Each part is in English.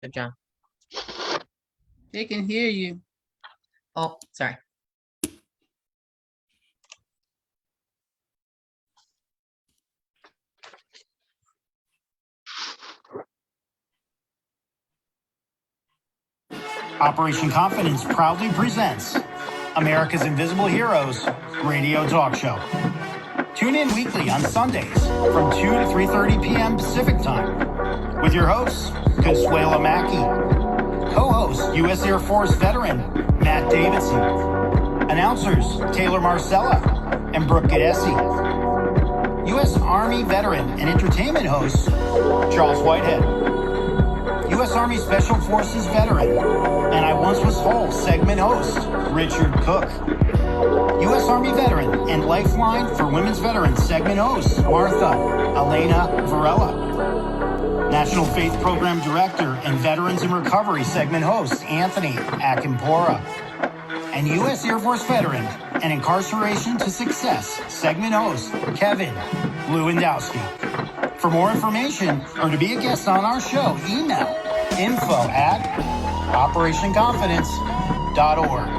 John. They can hear you. Oh, sorry. Operation Confidence proudly presents America's Invisible Heroes radio talk show. Tune in weekly on Sundays from 2 to 3:30 p.m. Pacific Time with your hosts, Consuelo Mackey, co-host U.S. Air Force veteran Matt Davidson, announcers Taylor Marcella and Brooke Gadesi, U.S. Army veteran and entertainment host Charles Whitehead, U.S. Army Special Forces veteran and I Once Was Whole segment host Richard Cook, U.S. Army veteran and Lifeline for Women's Veterans segment host Martha Elena Varela, National Faith Program Director and Veterans in Recovery segment host Anthony Akimpora, and U.S. Air Force veteran and Incarceration to Success segment host Kevin Lewandowski. For more information or to be a guest on our show, email info@operationconfidence.org.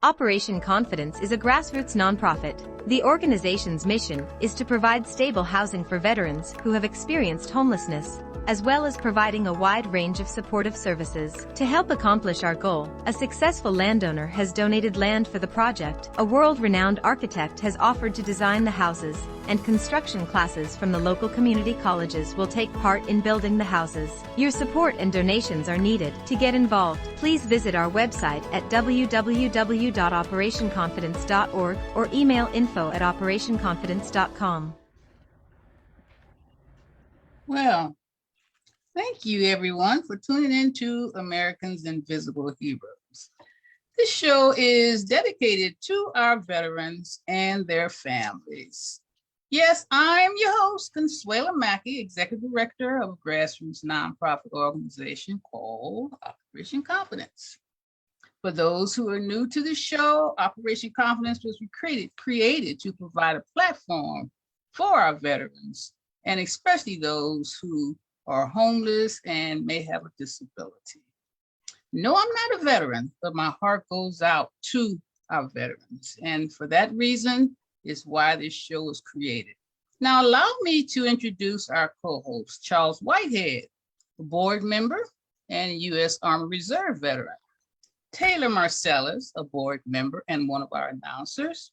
Operation Confidence is a grassroots nonprofit. The organization's mission is to provide stable housing for veterans who have experienced homelessness, as well as providing a wide range of supportive services. To help accomplish our goal, a successful landowner has donated land for the project, a world-renowned architect has offered to design the houses, and construction classes from the local community colleges will take part in building the houses. Your support and donations are needed. To get involved, please visit our website at www.operationconfidence.org or email info@operationconfidence.com. Well, thank you everyone for tuning in to Americans Invisible Heroes. This show is dedicated to our veterans and their families. Yes, I'm your host, Consuelo Mackey, Executive Director of a grassroots nonprofit organization called Operation Confidence. For those who are new to the show, Operation Confidence was created to provide a platform for our veterans, and especially those who are homeless and may have a disability. No, I'm not a veteran, but my heart goes out to our veterans. And for that reason is why this show was created. Now, allow me to introduce our co-host, Charles Whitehead, a board member and U.S. Army Reserve veteran. Taylor Marcellus, a board member and one of our announcers.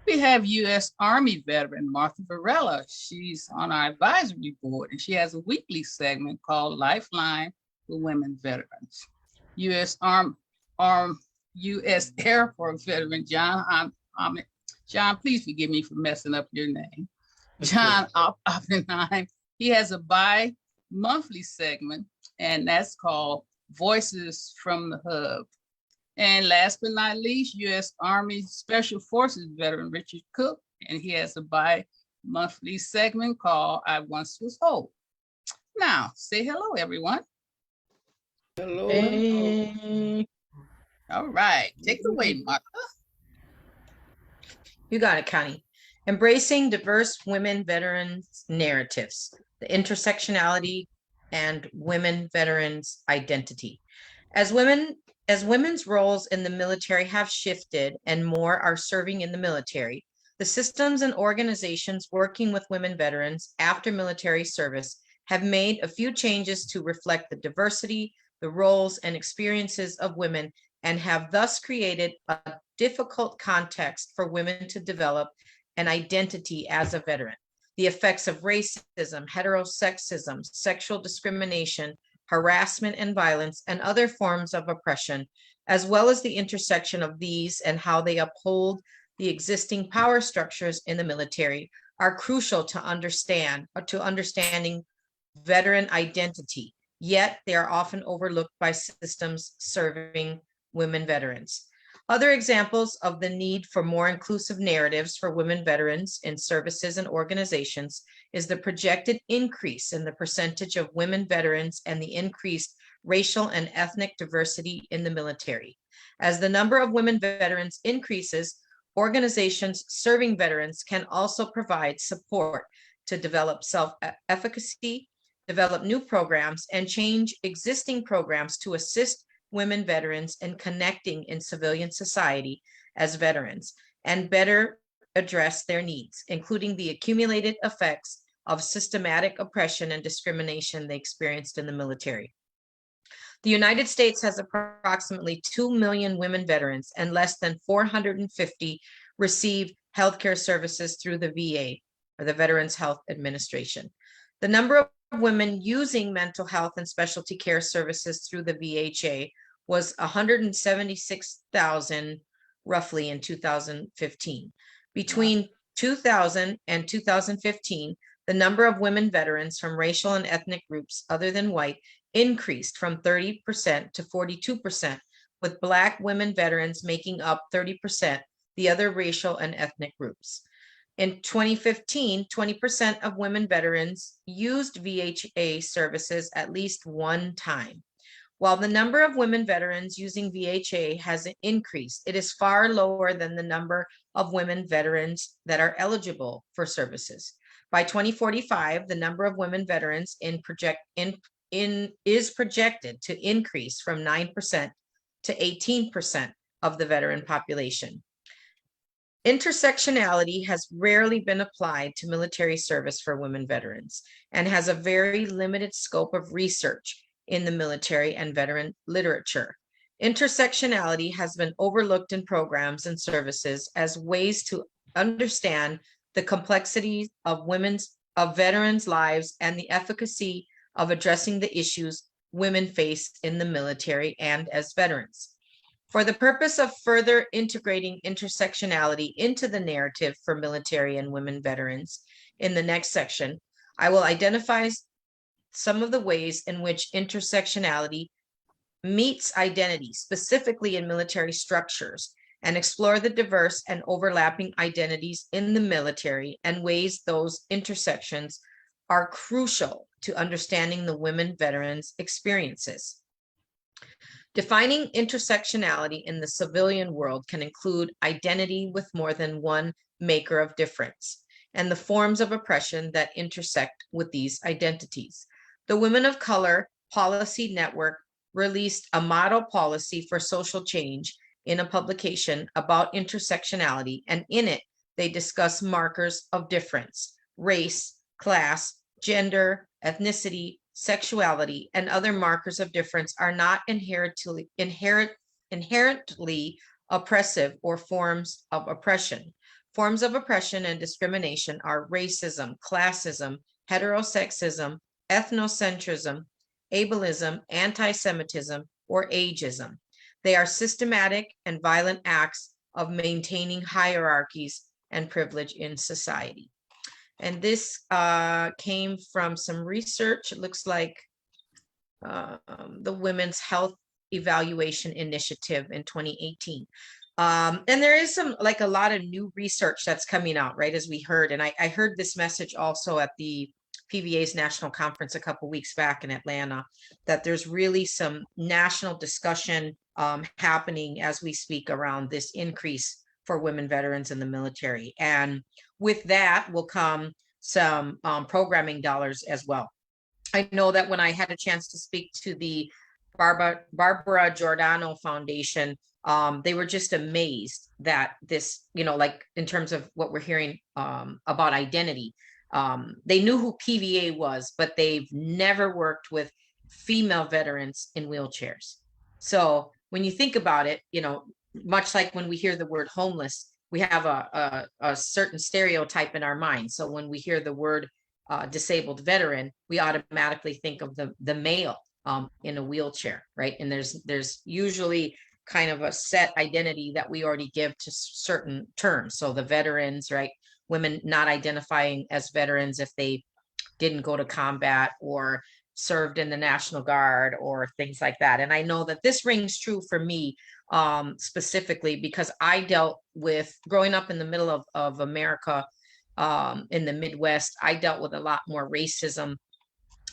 We have U.S. Army veteran Martha Varela. She's on our advisory board, and she has a weekly segment called Lifeline for Women Veterans. U.S. Air Force veteran John, John, please forgive me for messing up your name. John Oppenheim. He has a bi-monthly segment, and that's called Voices from the Hub. And last but not least, U.S. Army Special Forces veteran Richard Cook, and he has a bi-monthly segment called I Once Was Whole. Now, say hello, everyone. Hello. Hey. All right, take it away, Martha. You got it, Connie. Embracing diverse women veterans narratives, the intersectionality and women veterans identity. As women's roles in the military have shifted and more are serving in the military, the systems and organizations working with women veterans after military service have made a few changes to reflect the diversity, the roles and experiences of women, and have thus created a difficult context for women to develop an identity as a veteran. The effects of racism, heterosexism, sexual discrimination, harassment and violence, and other forms of oppression, as well as the intersection of these and how they uphold the existing power structures in the military, are crucial to understanding veteran identity, yet they are often overlooked by systems serving women veterans. Other examples of the need for more inclusive narratives for women veterans in services and organizations is the projected increase in the percentage of women veterans and the increased racial and ethnic diversity in the military. As the number of women veterans increases, organizations serving veterans can also provide support to develop self-efficacy develop new programs, and change existing programs to assist women veterans in connecting in civilian society as veterans and better address their needs, including the accumulated effects of systematic oppression and discrimination they experienced in the military. The United States has approximately 2 million women veterans, and less than 450 receive healthcare services through the VA, or the Veterans Health Administration. The number of women using mental health and specialty care services through the VHA was 176,000 roughly in 2015. Between 2000 and 2015, the number of women veterans from racial and ethnic groups other than white increased from 30% to 42%, with Black women veterans making up 30%, the other racial and ethnic groups. In 2015, 20% of women veterans used VHA services at least one time. While the number of women veterans using VHA has increased, it is far lower than the number of women veterans that are eligible for services. By 2045, the number of women veterans is projected to increase from 9% to 18% of the veteran population. Intersectionality has rarely been applied to military service for women veterans and has a very limited scope of research in the military and veteran literature. Intersectionality has been overlooked in programs and services as ways to understand the complexities of veterans' lives and the efficacy of addressing the issues women face in the military and as veterans. For the purpose of further integrating intersectionality into the narrative for military and women veterans, in the next section, I will identify some of the ways in which intersectionality meets identity, specifically in military structures, and explore the diverse and overlapping identities in the military and ways those intersections are crucial to understanding the women veterans' experiences. Defining intersectionality in the civilian world can include identity with more than one maker of difference and the forms of oppression that intersect with these identities. The Women of Color Policy Network released a model policy for social change in a publication about intersectionality, and in it, they discuss markers of difference: race, class, gender, ethnicity, sexuality, and other markers of difference are not inherently oppressive or forms of oppression. Forms of oppression and discrimination are racism, classism, heterosexism, ethnocentrism, ableism, anti-Semitism, or ageism. They are systematic and violent acts of maintaining hierarchies and privilege in society. And this came from some research. It looks like the Women's Health Evaluation Initiative in 2018. And there is a lot of new research that's coming out, right, as we heard. And I heard this message also at the PVA's national conference a couple weeks back in Atlanta, that there's really some national discussion happening as we speak around this increase for women veterans in the military. And with that will come some programming dollars as well. I know that when I had a chance to speak to the Barbara Giordano Foundation, they were just amazed that this, like in terms of what we're hearing about identity, they knew who PVA was, but they've never worked with female veterans in wheelchairs. So when you think about it, much like when we hear the word homeless, we have a certain stereotype in our mind. So when we hear the word disabled veteran, we automatically think of the male in a wheelchair, right? And there's usually kind of a set identity that we already give to certain terms. So the veterans, right? Women not identifying as veterans if they didn't go to combat or served in the National Guard or things like that. And I know that this rings true for me specifically because I dealt with, growing up in the middle of America, in the Midwest, I dealt with a lot more racism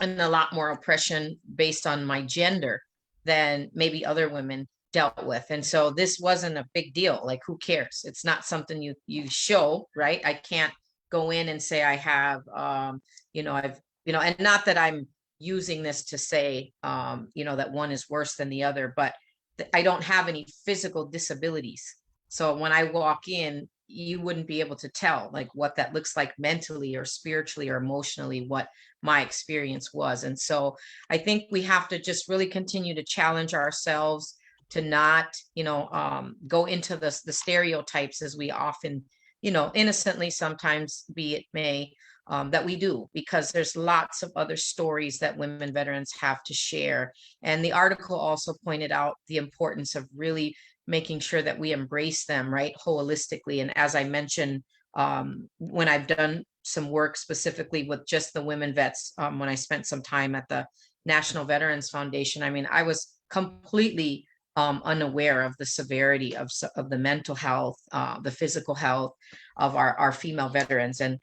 and a lot more oppression based on my gender than maybe other women dealt with. And so this wasn't a big deal. Like, who cares? It's not something you show, right? I can't go in and say I have, and not that I'm using this to say, that one is worse than the other, but I don't have any physical disabilities. So when I walk in, you wouldn't be able to tell like what that looks like mentally or spiritually or emotionally, what my experience was. And so I think we have to just really continue to challenge ourselves to not, go into the stereotypes as we often, innocently sometimes, be it may, that we do, because there's lots of other stories that women veterans have to share. And the article also pointed out the importance of really making sure that we embrace them, right, holistically. And as I mentioned, when I've done some work specifically with just the women vets, when I spent some time at the National Veterans Foundation, I mean, I was completely unaware of the severity of the mental health, the physical health of our female veterans. And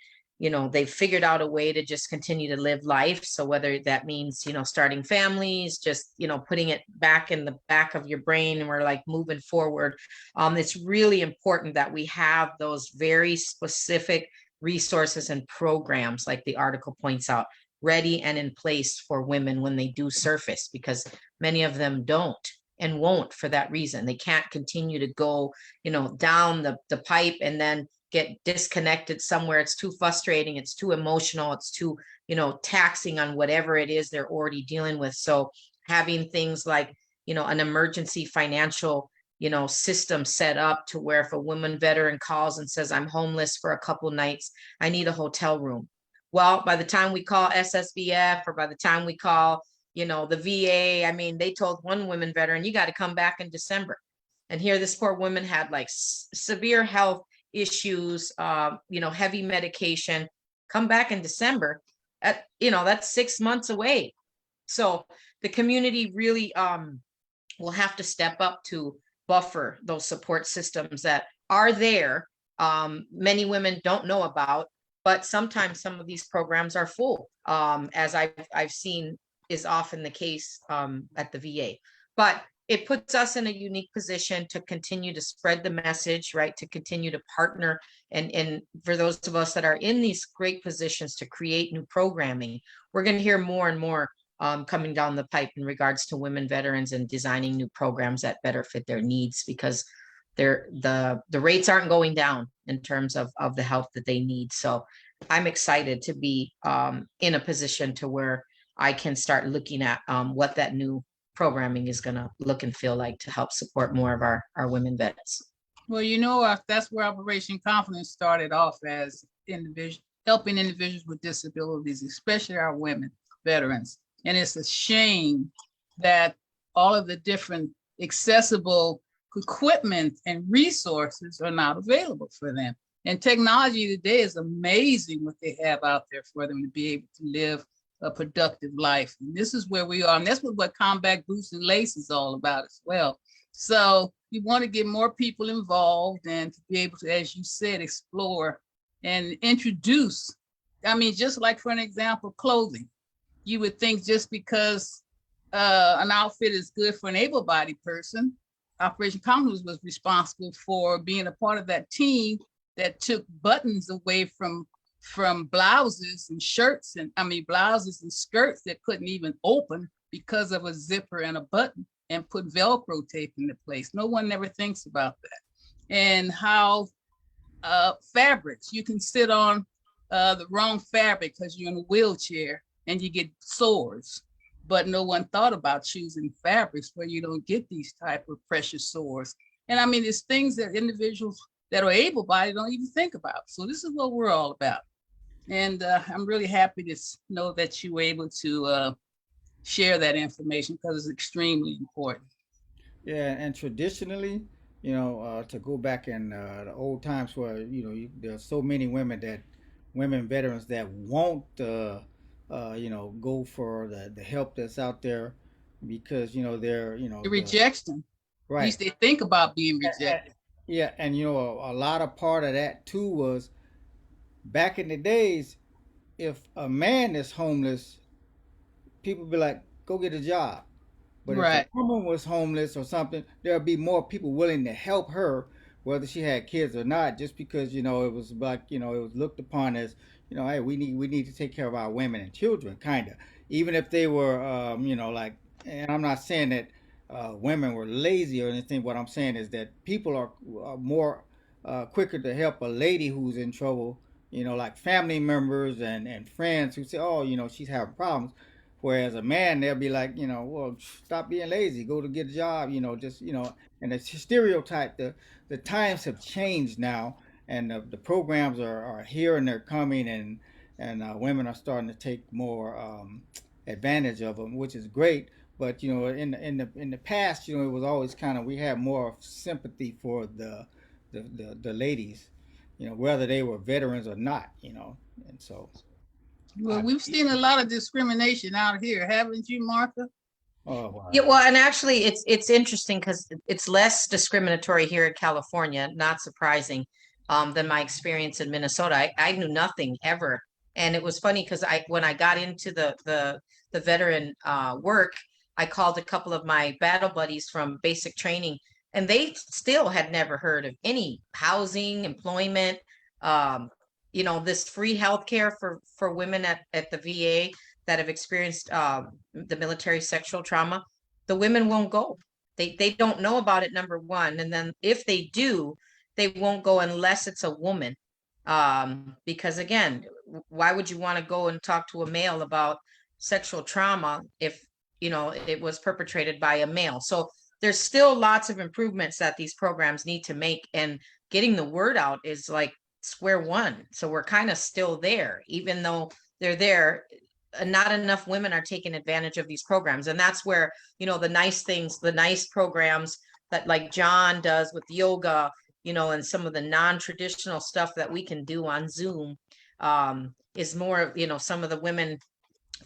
they've figured out a way to just continue to live life. So whether that means, starting families, just, putting it back in the back of your brain, and we're like moving forward. It's really important that we have those very specific resources and programs, like the article points out, ready and in place for women when they do surface, because many of them don't and won't for that reason. They can't continue to go, down the pipe and then get disconnected somewhere. It's too frustrating, it's too emotional, it's too, taxing on whatever it is they're already dealing with. So having things like, an emergency financial, system set up to where if a woman veteran calls and says, I'm homeless for a couple nights, I need a hotel room. Well, by the time we call SSVF, or by the time we call, the VA, I mean, they told one woman veteran, you got to come back in December. And here this poor woman had like severe health issues, heavy medication, come back in December. That's 6 months away. So the community really will have to step up to buffer those support systems that are there. Many women don't know about, but sometimes some of these programs are full, as I've seen is often the case at the VA. But it puts us in a unique position to continue to spread the message, right? To continue to partner, and for those of us that are in these great positions to create new programming, we're going to hear more and more coming down the pipe in regards to women veterans and designing new programs that better fit their needs, because the rates aren't going down in terms of the help that they need. So I'm excited to be in a position to where I can start looking at what that new programming is going to look and feel like to help support more of our women vets. Well, that's where Operation Confidence started off, as helping individuals with disabilities, especially our women veterans. And it's a shame that all of the different accessible equipment and resources are not available for them. And technology today is amazing what they have out there for them to be able to live a productive life. And this is where we are. And that's what Combat Boots and Lace is all about as well. So we want to get more people involved and to be able to, as you said, explore and introduce. I mean, just like, for an example, clothing. You would think just because an outfit is good for an able-bodied person, Operation Confidence was responsible for being a part of that team that took buttons away from blouses and shirts, and blouses and skirts that couldn't even open because of a zipper and a button, and put Velcro tape into place. No one ever thinks about that. And how fabrics, you can sit on the wrong fabric because you're in a wheelchair and you get sores, but no one thought about choosing fabrics where you don't get these type of pressure sores. And I mean, it's things that individuals that are able-bodied don't even think about. So this is what we're all about. And I'm really happy to know that you were able to share that information, because it's extremely important. Yeah, and traditionally, to go back in the old times where there are so many women veterans that won't, go for the help that's out there, because they're The rejection. At right. least they think about being rejected. Yeah, and a lot of part of that too was back in the days, if a man is homeless, people be like, go get a job. But if a Right. woman was homeless or something, there'll be more people willing to help her, whether she had kids or not, just because it was like it was looked upon as hey, we need to take care of our women and children, kind of. even if they were, like, and I'm not saying that women were lazy or anything. What I'm saying is that people are more quicker to help a lady who's in trouble, like family members and friends who say, oh, she's having problems. Whereas a man, they'll be like, well, stop being lazy, go to get a job, just, and it's stereotype. The times have changed now, and the programs are here and they're coming, and women are starting to take more advantage of them, which is great. But in the past, it was always kind of, we had more sympathy for the ladies, whether they were veterans or not, and so. Well, we've seen a lot of discrimination out here, haven't you, Martha? Oh, wow. Yeah, well, and actually, it's interesting because it's less discriminatory here in California, not surprising, than my experience in Minnesota. I knew nothing ever, and it was funny because when I got into the veteran work, I called a couple of my battle buddies from basic training, and they still had never heard of any housing, employment, um, this free healthcare for women at the VA that have experienced the military sexual trauma. The women won't go. They don't know about it, number one, and then if they do, they won't go unless it's a woman. Because again, why would you want to go and talk to a male about sexual trauma if it was perpetrated by a male? So there's still lots of improvements that these programs need to make, and getting the word out is like square one. So we're kind of still there, even though they're there. Not enough women are taking advantage of these programs, and that's where the nice things, the nice programs that like John does with yoga, and some of the non-traditional stuff that we can do on Zoom, is more, some of the women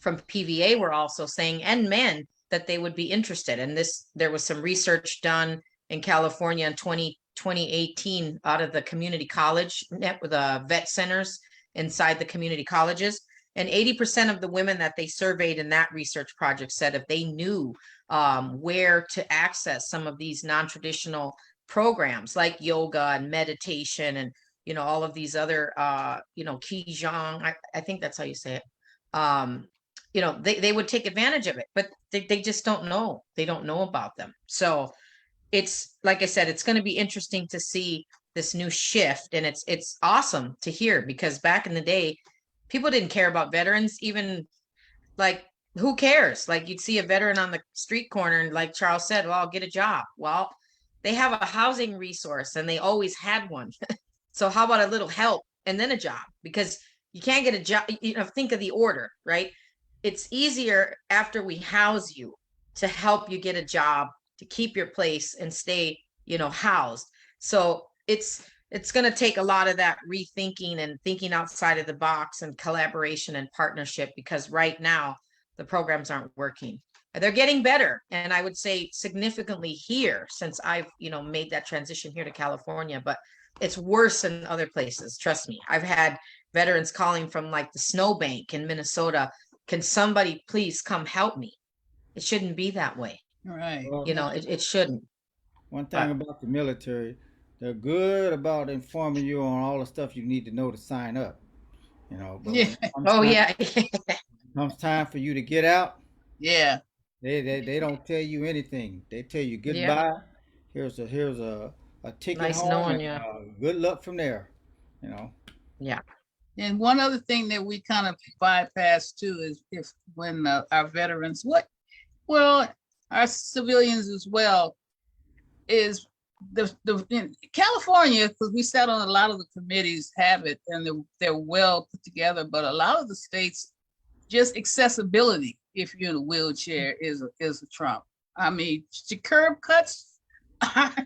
from PVA were also saying, and men, that they would be interested. And there was some research done in California in 2018 out of the community college net with vet centers inside the community colleges. And 80% of the women that they surveyed in that research project said if they knew where to access some of these non-traditional programs like yoga and meditation and all of these other Qigong, I think that's how you say it. They would take advantage of it, but they just don't know. They don't know about them. So it's like I said, it's going to be interesting to see this new shift, and it's awesome to hear, because back in the day, people didn't care about veterans. Even like, who cares? Like, you'd see a veteran on the street corner and, like Charles said, well, I'll get a job. Well, they have a housing resource and they always had one. So how about a little help and then a job? Because you can't get a job. Think of the order, right? It's easier after we house you to help you get a job, to keep your place and stay, housed. So it's going to take a lot of that rethinking and thinking outside of the box and collaboration and partnership, because right now the programs aren't working. They're getting better, and I would say significantly here since I've made that transition here to California, but it's worse in other places. Trust me. I've had veterans calling from like the snowbank in Minnesota. Can somebody please come help me? It shouldn't be that way. Right. Well, It shouldn't. one thing about the military, they're good about informing you on all the stuff you need to know to sign up. But when Yeah. it comes Oh time, yeah. comes time for you to get out, Yeah. they don't tell you anything. They tell you Yeah. goodbye. Here's a ticket Nice home, knowing and you. good luck from there. Yeah. And one other thing that we kind of bypass too is if when our veterans, our civilians as well, is in California, because we sat on a lot of the committees, have it, and they're well put together, but a lot of the states, just accessibility, if you're in a wheelchair, is a trump. I mean, the curb cuts, I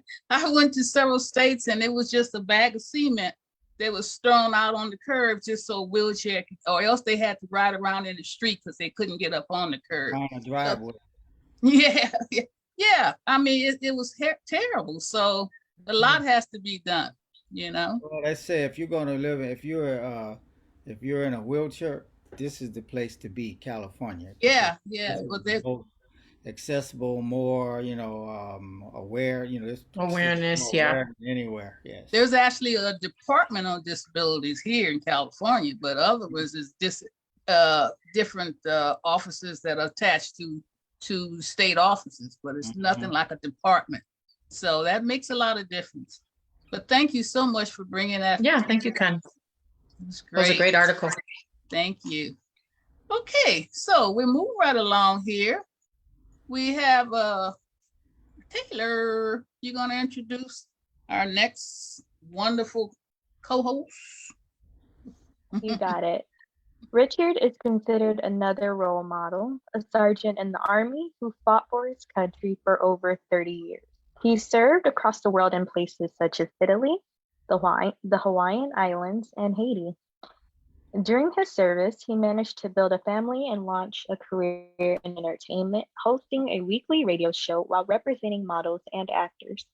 went to several states and it was just a bag of cement that was thrown out on the curb just so a wheelchair or else they had to ride around in the street because they couldn't get up on the curb. On the driveway. Yeah. Yeah, I mean, it was terrible. So a lot has to be done, Well, let's say if you're going to live, if you're in a wheelchair, this is the place to be, California. Yeah. This But is more accessible, more aware. This Awareness, more yeah. aware than anywhere. Yes. there's actually a department on disabilities here in California, but otherwise it's just different offices that are attached to state offices, but it's nothing like a department. So that makes a lot of difference. But thank you so much for bringing that. Yeah, thank you, Ken. It's It was a great article. Thank you. Okay, so we move right along here. We have Taylor. You're going to introduce our next wonderful co-host. You got it. Richard is considered another role model, a sergeant in the Army who fought for his country for over 30 years. He served across the world in places such as Italy, the Hawaiian Islands, and Haiti. During his service, he managed to build a family and launch a career in entertainment, hosting a weekly radio show while representing models and actors.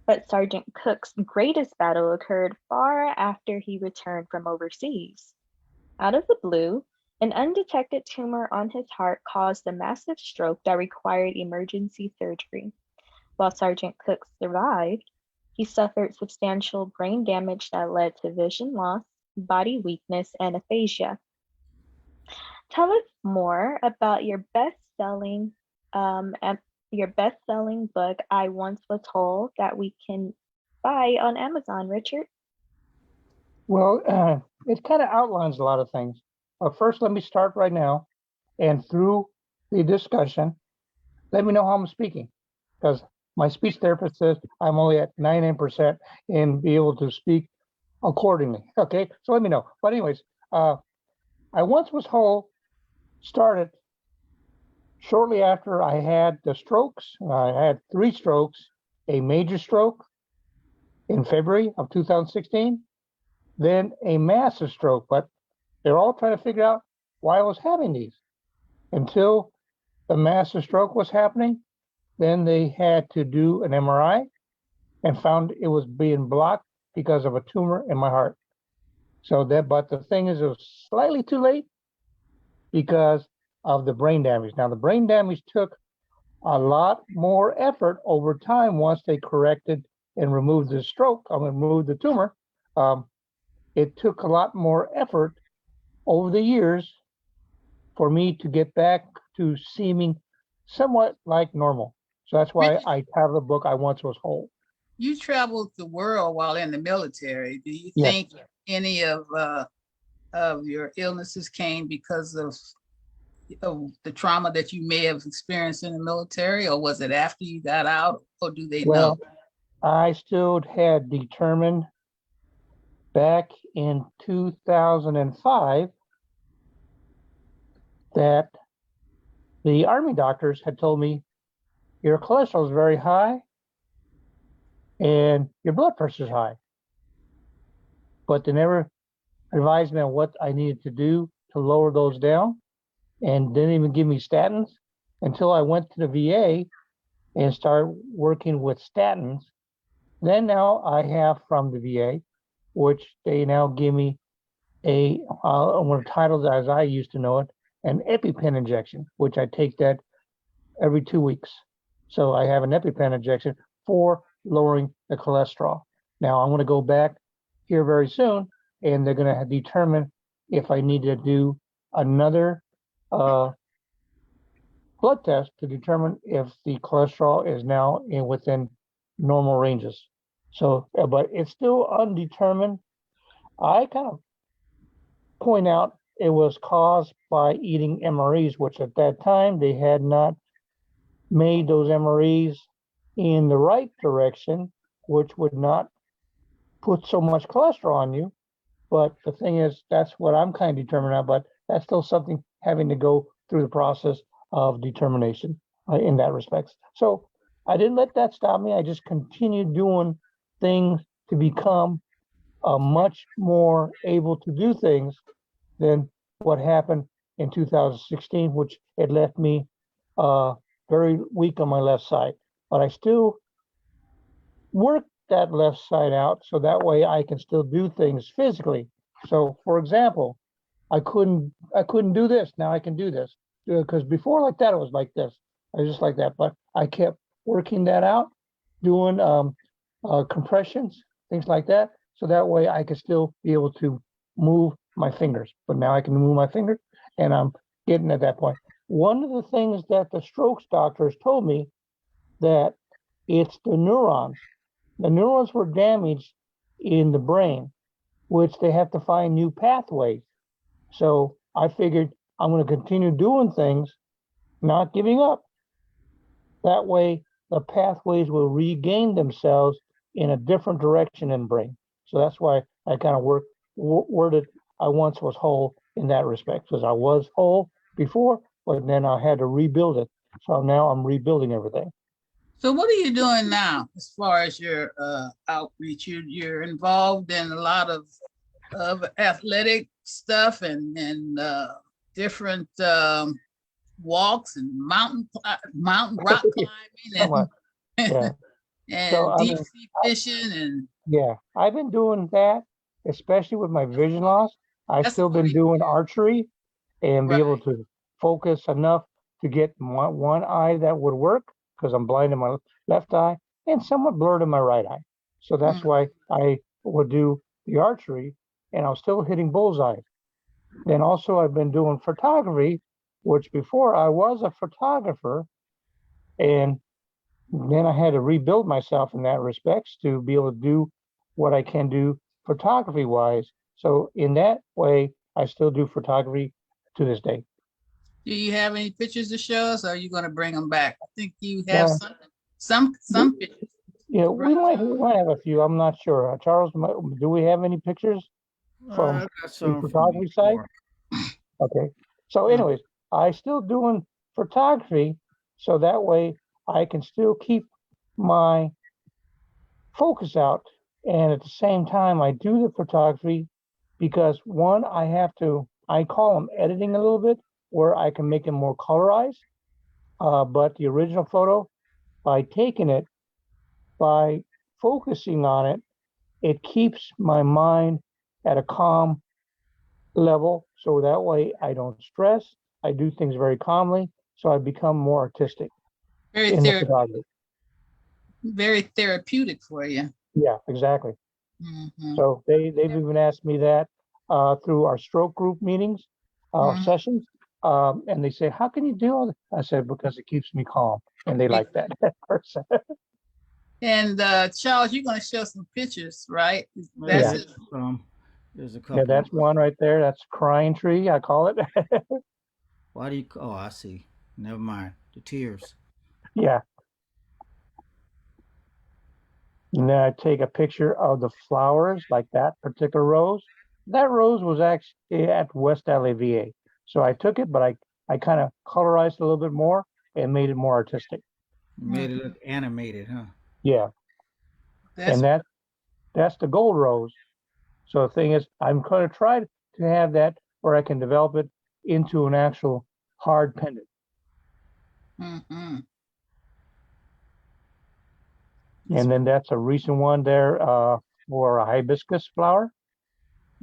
But Sergeant Cook's greatest battle occurred far after he returned from overseas. Out of the blue, an undetected tumor on his heart caused a massive stroke that required emergency surgery. While Sergeant Cook survived, he suffered substantial brain damage that led to vision loss, body weakness, and aphasia. Tell us more about your best-selling book, I Once Was Whole, that we can buy on Amazon, Richard. Well, it kind of outlines a lot of things. First, let me start right now, and through the discussion, let me know how I'm speaking, because my speech therapist says I'm only at 99% and be able to speak accordingly. Okay, so let me know. But anyways, I Once Was Whole started shortly after I had the strokes. I had 3 strokes, a major stroke in February of 2016, then a massive stroke, but they're all trying to figure out why I was having these. Until the massive stroke was happening, then they had to do an MRI and found it was being blocked because of a tumor in my heart. So that, but the thing is, it was slightly too late because of the brain damage. Now, the brain damage took a lot more effort over time once they corrected and removed the stroke, removed the tumor. It took a lot more effort over the years for me to get back to seeming somewhat like normal. So that's why I titled the book, I Once Was Whole. You traveled the world while in the military. Do you Yes. think any of your illnesses came because of the trauma that you may have experienced in the military, or was it after you got out, or do they know? I still had determined back in 2005 that the Army doctors had told me your cholesterol is very high and your blood pressure is high, but they never advised me on what I needed to do to lower those down, and didn't even give me statins until I went to the VA and started working with statins. Then now I have from the VA, which they now give me a, I'm titled as I used to know it, an EpiPen injection, which I take that every 2 weeks. So I have an EpiPen injection for lowering the cholesterol. Now I'm going to go back here very soon, and they're going to determine if I need to do another blood test to determine if the cholesterol is now within normal ranges. So, but it's still undetermined. I kind of point out it was caused by eating MREs, which at that time they had not made those MREs in the right direction, which would not put so much cholesterol on you. But the thing is, that's what I'm kind of determined on, but that's still something having to go through the process of determination in that respect. So I didn't let that stop me. I just continued doing things to become much more able to do things than what happened in 2016, which it left me very weak on my left side. But I still work that left side out so that way I can still do things physically. So, for example, I couldn't do this. Now I can do this, because before like that it was like this. I was just like that. But I kept working that out, doing compressions, things like that, so that way I could still be able to move my fingers. But now I can move my fingers. and I'm getting at that point. One of the things that the strokes doctors told me that it's the neurons. The neurons were damaged in the brain, which they have to find new pathways. So I figured I'm going to continue doing things, not giving up. That way, the pathways will regain themselves in a different direction in brain. So that's why I kind of worded I once was whole in that respect, because I was whole before, but then I had to rebuild it. So now I'm rebuilding everything. So what are you doing now as far as your outreach? You're involved in a lot of athletic stuff and different walks and mountain rock climbing Yeah. and So, deep sea fishing and yeah, I've been doing that, especially with my vision loss. I've that's still been great. doing archery and be able Right. to focus enough to get one eye that would work because I'm blind in my left eye and somewhat blurred in my right eye. So that's Mm. why I would do the archery and I was still hitting bullseyes. Then also I've been doing photography, which before I was a photographer, and then I had to rebuild myself in that respects to be able to do what I can do photography wise. So in that way, I still do photography to this day. Do you have any pictures to show us, or are you going to bring them back? I think you have Uh, some pictures. yeah, Right, we might have a few. I'm not sure. Charles, do we have any pictures I from got the some from photography side? before. Okay. So, John? anyways, I still doing photography, so that way I can still keep my focus out, and at the same time, I do the photography because one, I call them editing a little bit, where I can make them more colorized. But the original photo, by taking it, by focusing on it, it keeps my mind at a calm level. So that way I don't stress. I do things very calmly. So I become more artistic Very in the photography. very therapeutic for you. Yeah, exactly. Mm-hmm. So they've even asked me that through our stroke group meetings, Mm-hmm. sessions. And they say, how can you do all that? I said, because it keeps me calm. And they like that. And Charles, you're going to show some pictures, right? That's Yeah. it. There's a Yeah, couple. that's one right there. That's crying tree, I call it. Why do you? Oh, I see. Never mind. The tears. Yeah. And then I take a picture of the flowers, like that particular rose. That rose was actually at West LA VA. So I took it, but I kind of colorized it a little bit more and made it more artistic. You made it look animated, huh? Yeah. That's And that's the gold rose. So the thing is, I'm going to try to have that where I can develop it into an actual hard pendant. mm-hmm. And then that's a recent one there for a hibiscus flower.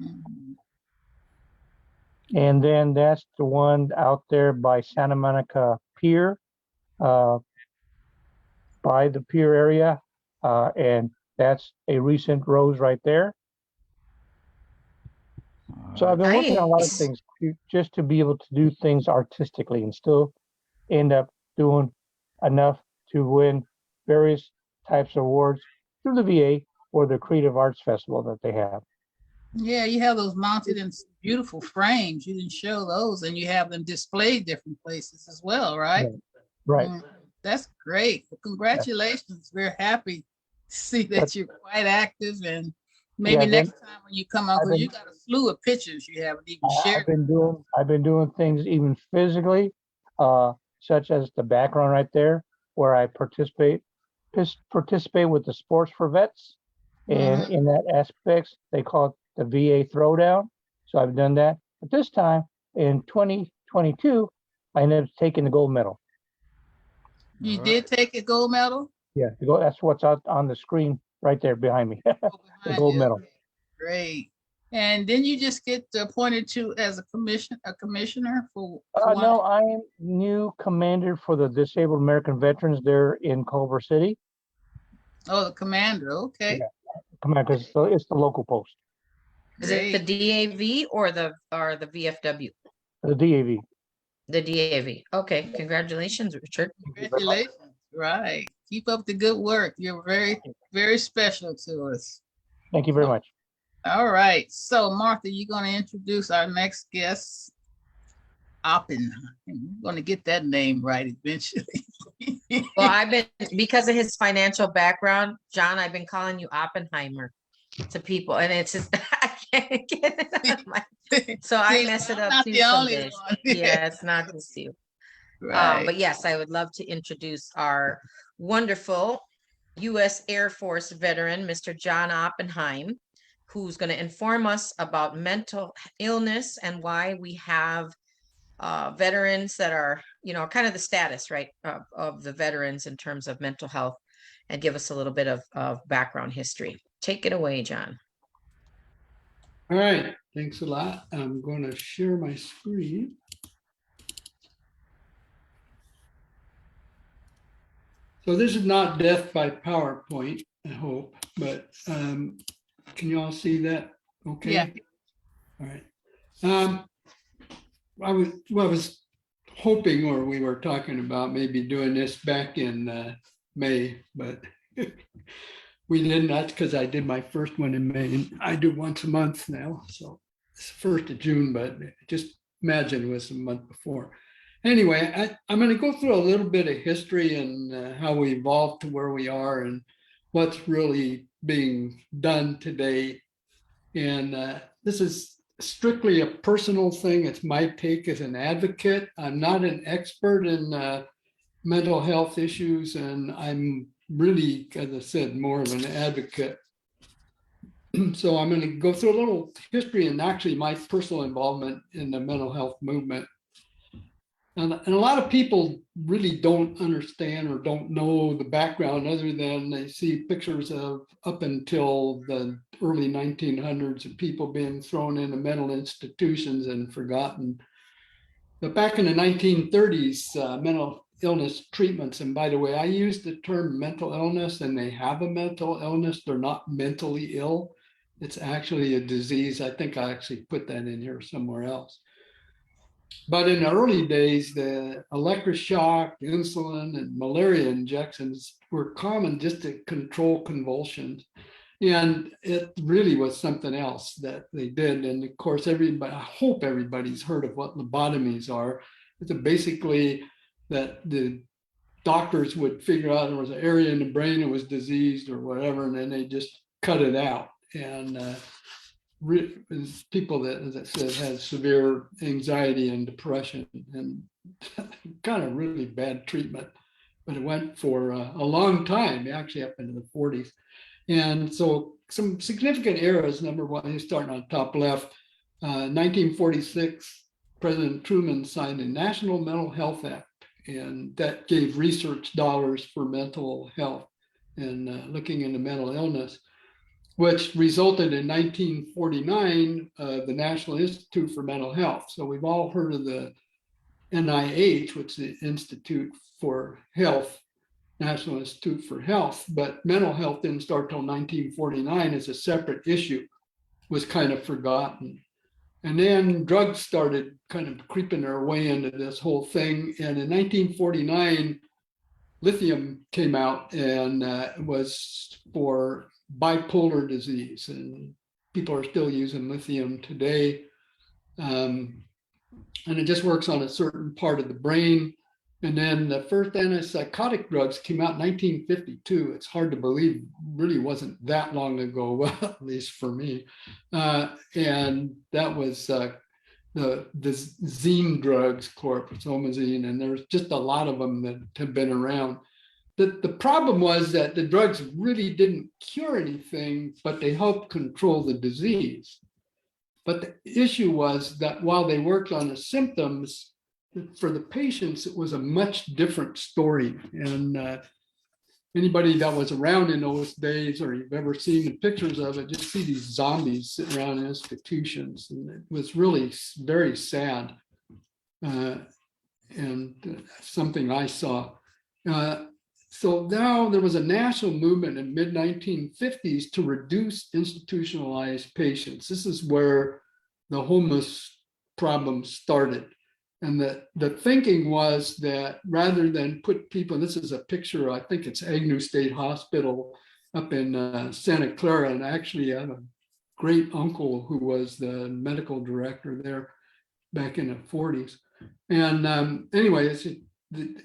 Mm-hmm. And then that's the one out there by Santa Monica Pier, uh, by the pier area. And that's a recent rose right there. All So I've right. been working on a lot of Nice. things just to be able to do things artistically and still end up doing enough to win various types of awards through the VA or the Creative Arts Festival that they have. Yeah, you have those mounted in beautiful frames. You didn't show those, and you have them displayed different places as well, right? Yeah. Right. That's great. Well, congratulations. We're happy to see But that you're quite active, and maybe yeah, then next time when you come out, I've because you been got a slew of pictures you haven't even shared. I've been doing things even physically, such as the background right there, where I participate with the Sports for Vets, and Mhm. in that aspects they call it the VA Throwdown. So I've done that. But this time in 2022, I ended up taking the gold medal. You All right. did take a gold medal? Yeah, that's what's out on the screen right there behind me. Oh, The behind gold you. medal. Great. And then you just get appointed to as a commissioner for one. No, I am new commander for the Disabled American Veterans there in Culver City. Oh, the commander. Okay. Yeah, commander, because it's the local post. Is it the Great. DAV or the VFW? The DAV. The DAV. Okay, congratulations, Richard. Congratulations. Right. Keep up the good work. You're very, very special to us. Thank you very much. All right. So, Martha, you're going to introduce our next guest, Oppenheim. You're going to get that name right eventually. Well, I've been, because of his financial background, John, I've been calling you Oppenheimer to people, and it's just, I can't get it out of my, so I mess it up not too the only some days. one. Yeah, it's not just you. Right. But yes, I would love to introduce our wonderful U.S. Air Force veteran, Mr. John Oppenheim, who's going to inform us about mental illness and why we have veterans that are, you know, kind of the status, right, of the veterans in terms of mental health, and give us a little bit of background history. Take it away, John. All right, thanks a lot. I'm going to share my screen. So this is not death by PowerPoint, I hope, but can you all see that? Okay. Yeah. All right. I was hoping, or we were talking about maybe doing this back in May, but we didn't. That's because I did my first one in May, and I do once a month now. So it's the 1st of June, but just imagine it was a month before. Anyway, I'm going to go through a little bit of history and how we evolved to where we are and what's really being done today. And this is strictly a personal thing. It's my take as an advocate. I'm not an expert in mental health issues, and I'm really, as I said, more of an advocate. So I'm going to go through a little history and actually my personal involvement in the mental health movement. And a lot of people really don't understand or don't know the background, other than they see pictures of up until the early 1900s of people being thrown into mental institutions and forgotten. But back in the 1930s, mental illness treatments, and by the way, I use the term mental illness, and they have a mental illness. They're not mentally ill. It's actually a disease. I think I actually put that in here somewhere else. But in the early days, the electroshock, insulin, and malaria injections were common just to control convulsions. And it really was something else that they did. And of course, everybody, I hope everybody's heard of what lobotomies are. It's basically that the doctors would figure out there was an area in the brain that was diseased or whatever, and then they just cut it out. And people that, as I said, had severe anxiety and depression, and kind of really bad treatment. But it went for a long time, actually up into the 40s. And so some significant eras. Number one, starting on top left, 1946, President Truman signed a National Mental Health Act, and that gave research dollars for mental health and looking into mental illness, which resulted in 1949, the National Institute for Mental Health. So we've all heard of the NIH, which is the Institute for Health, National Institute for Health, but mental health didn't start till 1949 as a separate issue, was kind of forgotten. And then drugs started kind of creeping their way into this whole thing. And in 1949, lithium came out, and was for bipolar disease, and people are still using lithium today. And it just works on a certain part of the brain. And then the first antipsychotic drugs came out in 1952. It's hard to believe, really wasn't that long ago, well, at least for me. And that was the Zine drugs, chlorpromazine, and there's just a lot of them that have been around. The problem was that the drugs really didn't cure anything, but they helped control the disease. But the issue was that while they worked on the symptoms, for the patients, it was a much different story. And anybody that was around in those days, or you've ever seen the pictures of it, just see these zombies sitting around in institutions. And it was really very sad, and something I saw. So now there was a national movement in mid-1950s to reduce institutionalized patients. This is where the homeless problem started. And the thinking was that rather than put people, this is a picture, I think it's Agnew State Hospital up in Santa Clara, and actually I have a great uncle who was the medical director there back in the 40s. And anyway,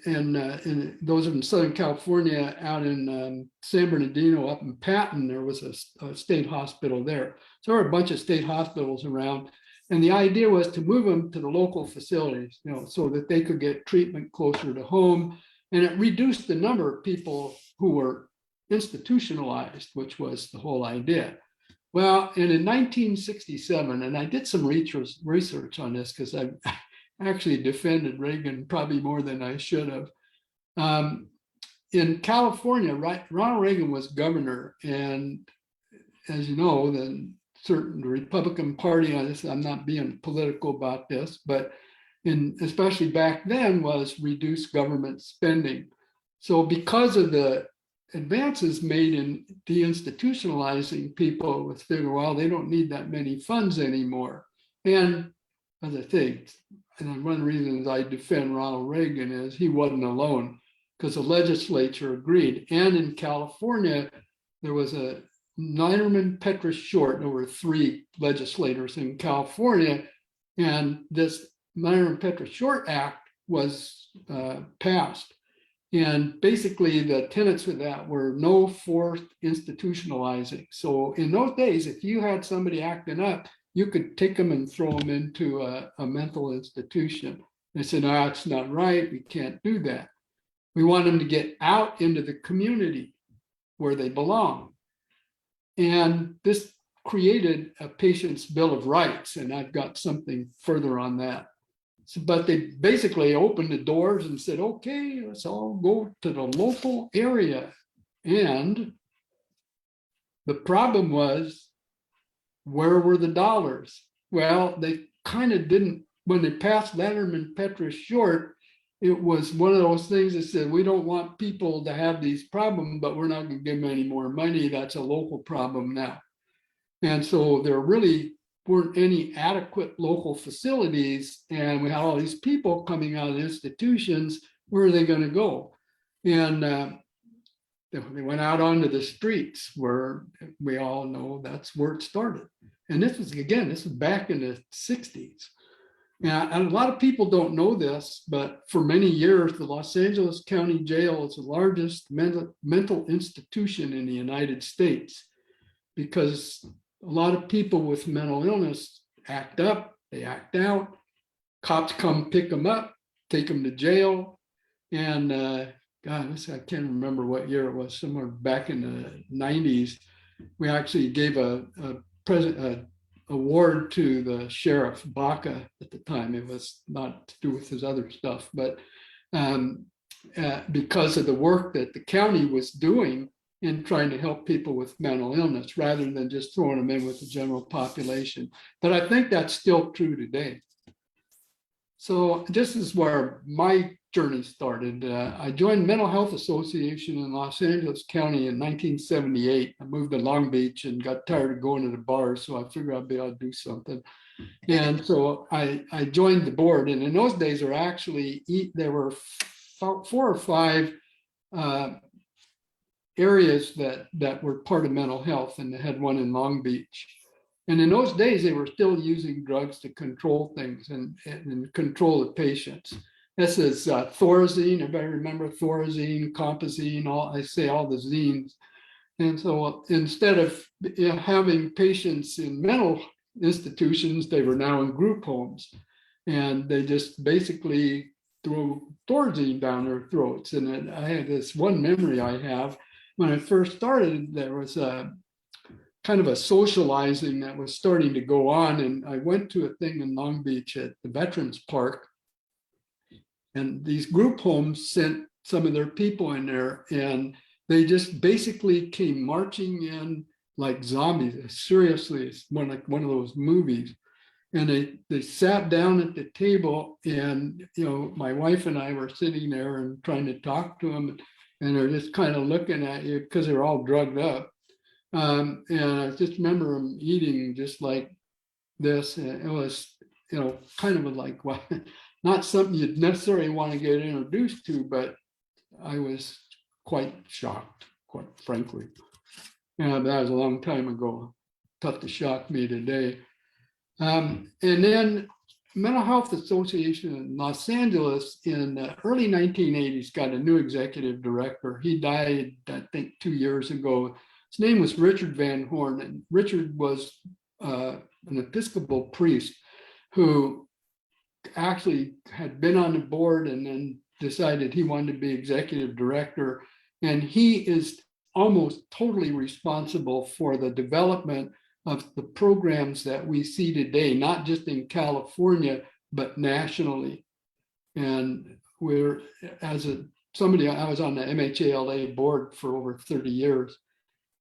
and those in Southern California, out in San Bernardino, up in Patton, there was a state hospital there. So there were a bunch of state hospitals around. And the idea was to move them to the local facilities, so that they could get treatment closer to home. And it reduced the number of people who were institutionalized, which was the whole idea. Well, and in 1967, and I did some research on this because I actually defended Reagan probably more than I should have. In California, Ronald Reagan was governor, and as you know, the Republican Party, on this, I'm not being political about this, but especially back then, was reduced government spending. So because of the advances made in deinstitutionalizing people, with figure, well, they don't need that many funds anymore. And as I think, and one of the reasons I defend Ronald Reagan is he wasn't alone, because the legislature agreed. And in California, there was a Ninerman Petrus Short. There were 3 legislators in California, and this Ninerman Petrus Short Act was passed. And basically the tenets of that were no forced institutionalizing. So in those days, if you had somebody acting up, you could take them and throw them into a mental institution. They said, no, that's not right. We can't do that. We want them to get out into the community where they belong. And this created a patient's Bill of Rights. And I've got something further on that. So, but they basically opened the doors and said, okay, let's all go to the local area. And the problem was, where were the dollars? Well, they kind of didn't, when they passed Ninerman Petrus Short, it was one of those things that said, we don't want people to have these problems, but we're not going to give them any more money. That's a local problem now. And so there really weren't any adequate local facilities. And we had all these people coming out of institutions. Where are they going to go? And they went out onto the streets, where we all know that's where it started. And this was back in the 60s. And a lot of people don't know this, but for many years, the Los Angeles County Jail is the largest mental institution in the United States, because a lot of people with mental illness act up, they act out, cops come pick them up, take them to jail. And God, I can't remember what year it was, somewhere back in the 90s, we actually gave a award to the sheriff, Baca, at the time. It was not to do with his other stuff, but because of the work that the county was doing in trying to help people with mental illness, rather than just throwing them in with the general population. But I think that's still true today. So this is where my journey started. I joined Mental Health Association in Los Angeles County in 1978. I moved to Long Beach and got tired of going to the bars, so I figured I'd be able to do something. And so I joined the board. And in those days, there were 4 or 5 areas that were part of mental health, and they had one in Long Beach. And in those days, they were still using drugs to control things and control the patients. This is Thorazine. Everybody remember Thorazine, Compazine, all the zines. And so instead of having patients in mental institutions, they were now in group homes. And they just basically threw Thorazine down their throats. And I had this one memory I have. When I first started, there was a kind of a socializing that was starting to go on. And I went to a thing in Long Beach at the Veterans Park. And these group homes sent some of their people in there, and they just basically came marching in like zombies. Seriously, it's like one of those movies. And they sat down at the table, and my wife and I were sitting there and trying to talk to them, and they're just kind of looking at you because they're all drugged up. And I just remember them eating just like this. And it was kind of like, well, not something you'd necessarily want to get introduced to, but I was quite shocked, quite frankly. Yeah, that was a long time ago. Tough to shock me today. And then Mental Health Association in Los Angeles in the early 1980s got a new executive director. He died, I think, 2 years ago. His name was Richard Van Horn, and Richard was an Episcopal priest who actually had been on the board and then decided he wanted to be executive director. And he is almost totally responsible for the development of the programs that we see today, not just in California, but nationally. And we're, somebody, I was on the MHALA board for over 30 years.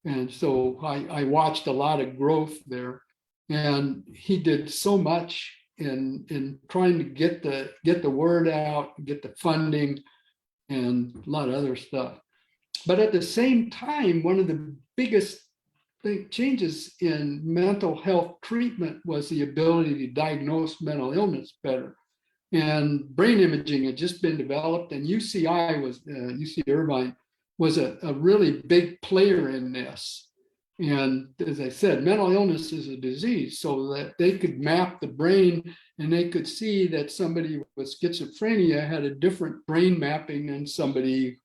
And so I watched a lot of growth there. And he did so much in trying to get the word out, get the funding, and a lot of other stuff. But at the same time, one of the biggest changes in mental health treatment was the ability to diagnose mental illness better. And brain imaging had just been developed, and UC Irvine was a really big player in this. And as I said, mental illness is a disease, so that they could map the brain and they could see that somebody with schizophrenia had a different brain mapping than somebody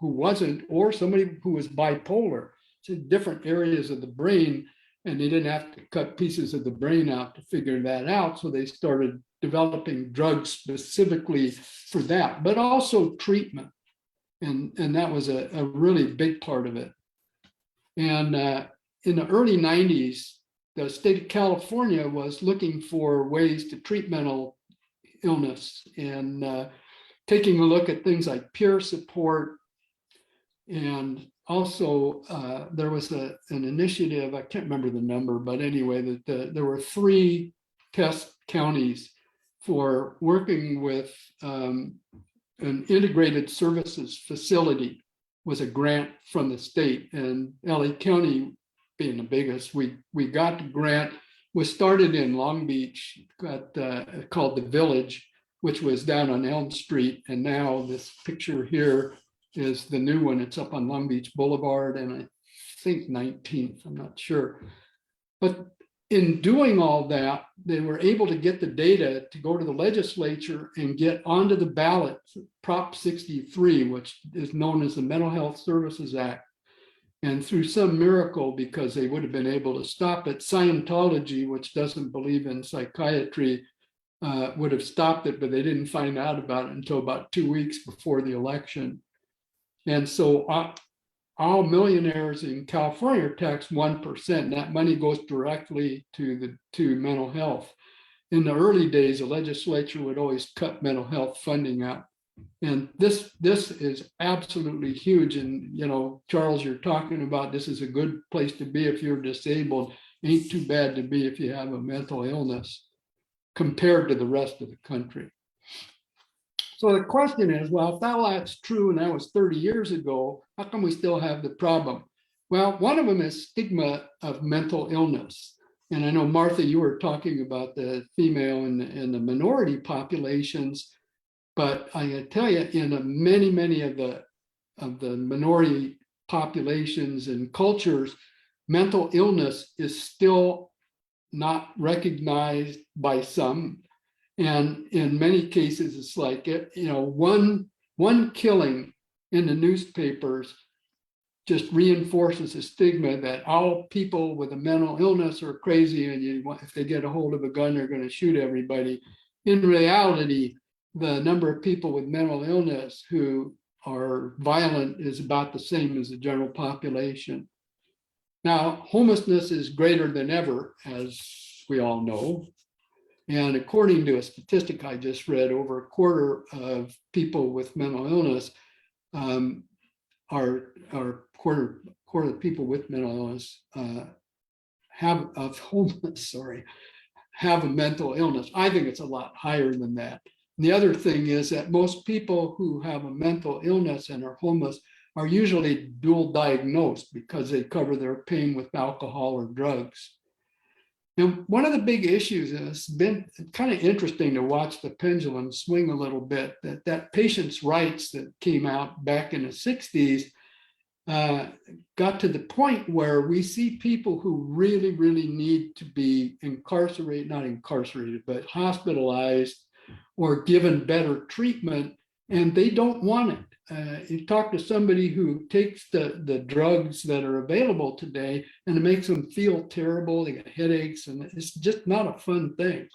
who wasn't, or somebody who was bipolar. So different areas of the brain, and they didn't have to cut pieces of the brain out to figure that out. So they started developing drugs specifically for that, but also treatment. And that was a really big part of it. And in the early 90s, the state of California was looking for ways to treat mental illness and taking a look at things like peer support. And also there was an initiative, I can't remember the number, but anyway, that there were 3 test counties for working with an integrated services facility. Was a grant from the state, and LA County being the biggest, we got the grant. Was started in Long Beach, called The Village, which was down on Elm Street, and now this picture here is the new one. It's up on Long Beach Boulevard, and I think 19th, I'm not sure. But in doing all that, they were able to get the data to go to the legislature and get onto the ballot Prop 63, which is known as the Mental Health Services Act. And through some miracle, because they would have been able to stop it, Scientology, which doesn't believe in psychiatry, would have stopped it, but they didn't find out about it until about 2 weeks before the election. And so all millionaires in California are taxed 1%. That money goes directly to mental health. In the early days, the legislature would always cut mental health funding out. And this is absolutely huge. And, Charles, you're talking about this is a good place to be if you're disabled. Ain't too bad to be if you have a mental illness compared to the rest of the country. So the question is, well, if all that's true and that was 30 years ago, how come we still have the problem? Well, one of them is stigma of mental illness. And I know, Martha, you were talking about the female and the minority populations, but I can tell you, in many of the minority populations and cultures, mental illness is still not recognized by some. And in many cases, it's like, one killing in the newspapers just reinforces the stigma that all people with a mental illness are crazy, and if they get a hold of a gun, they're going to shoot everybody. In reality, the number of people with mental illness who are violent is about the same as the general population. Now, homelessness is greater than ever, as we all know. And according to a statistic I just read, over a quarter of people with mental illness quarter of people with mental illness have a mental illness. I think it's a lot higher than that. And the other thing is that most people who have a mental illness and are homeless are usually dual diagnosed because they cover their pain with alcohol or drugs. And one of the big issues, and it's been kind of interesting to watch the pendulum swing a little bit, that patients' rights that came out back in the 60s got to the point where we see people who really, really need to be incarcerated, not incarcerated, but hospitalized or given better treatment, and they don't want it. You talk to somebody who takes the drugs that are available today, and it makes them feel terrible. They get headaches, and it's just not a fun thing.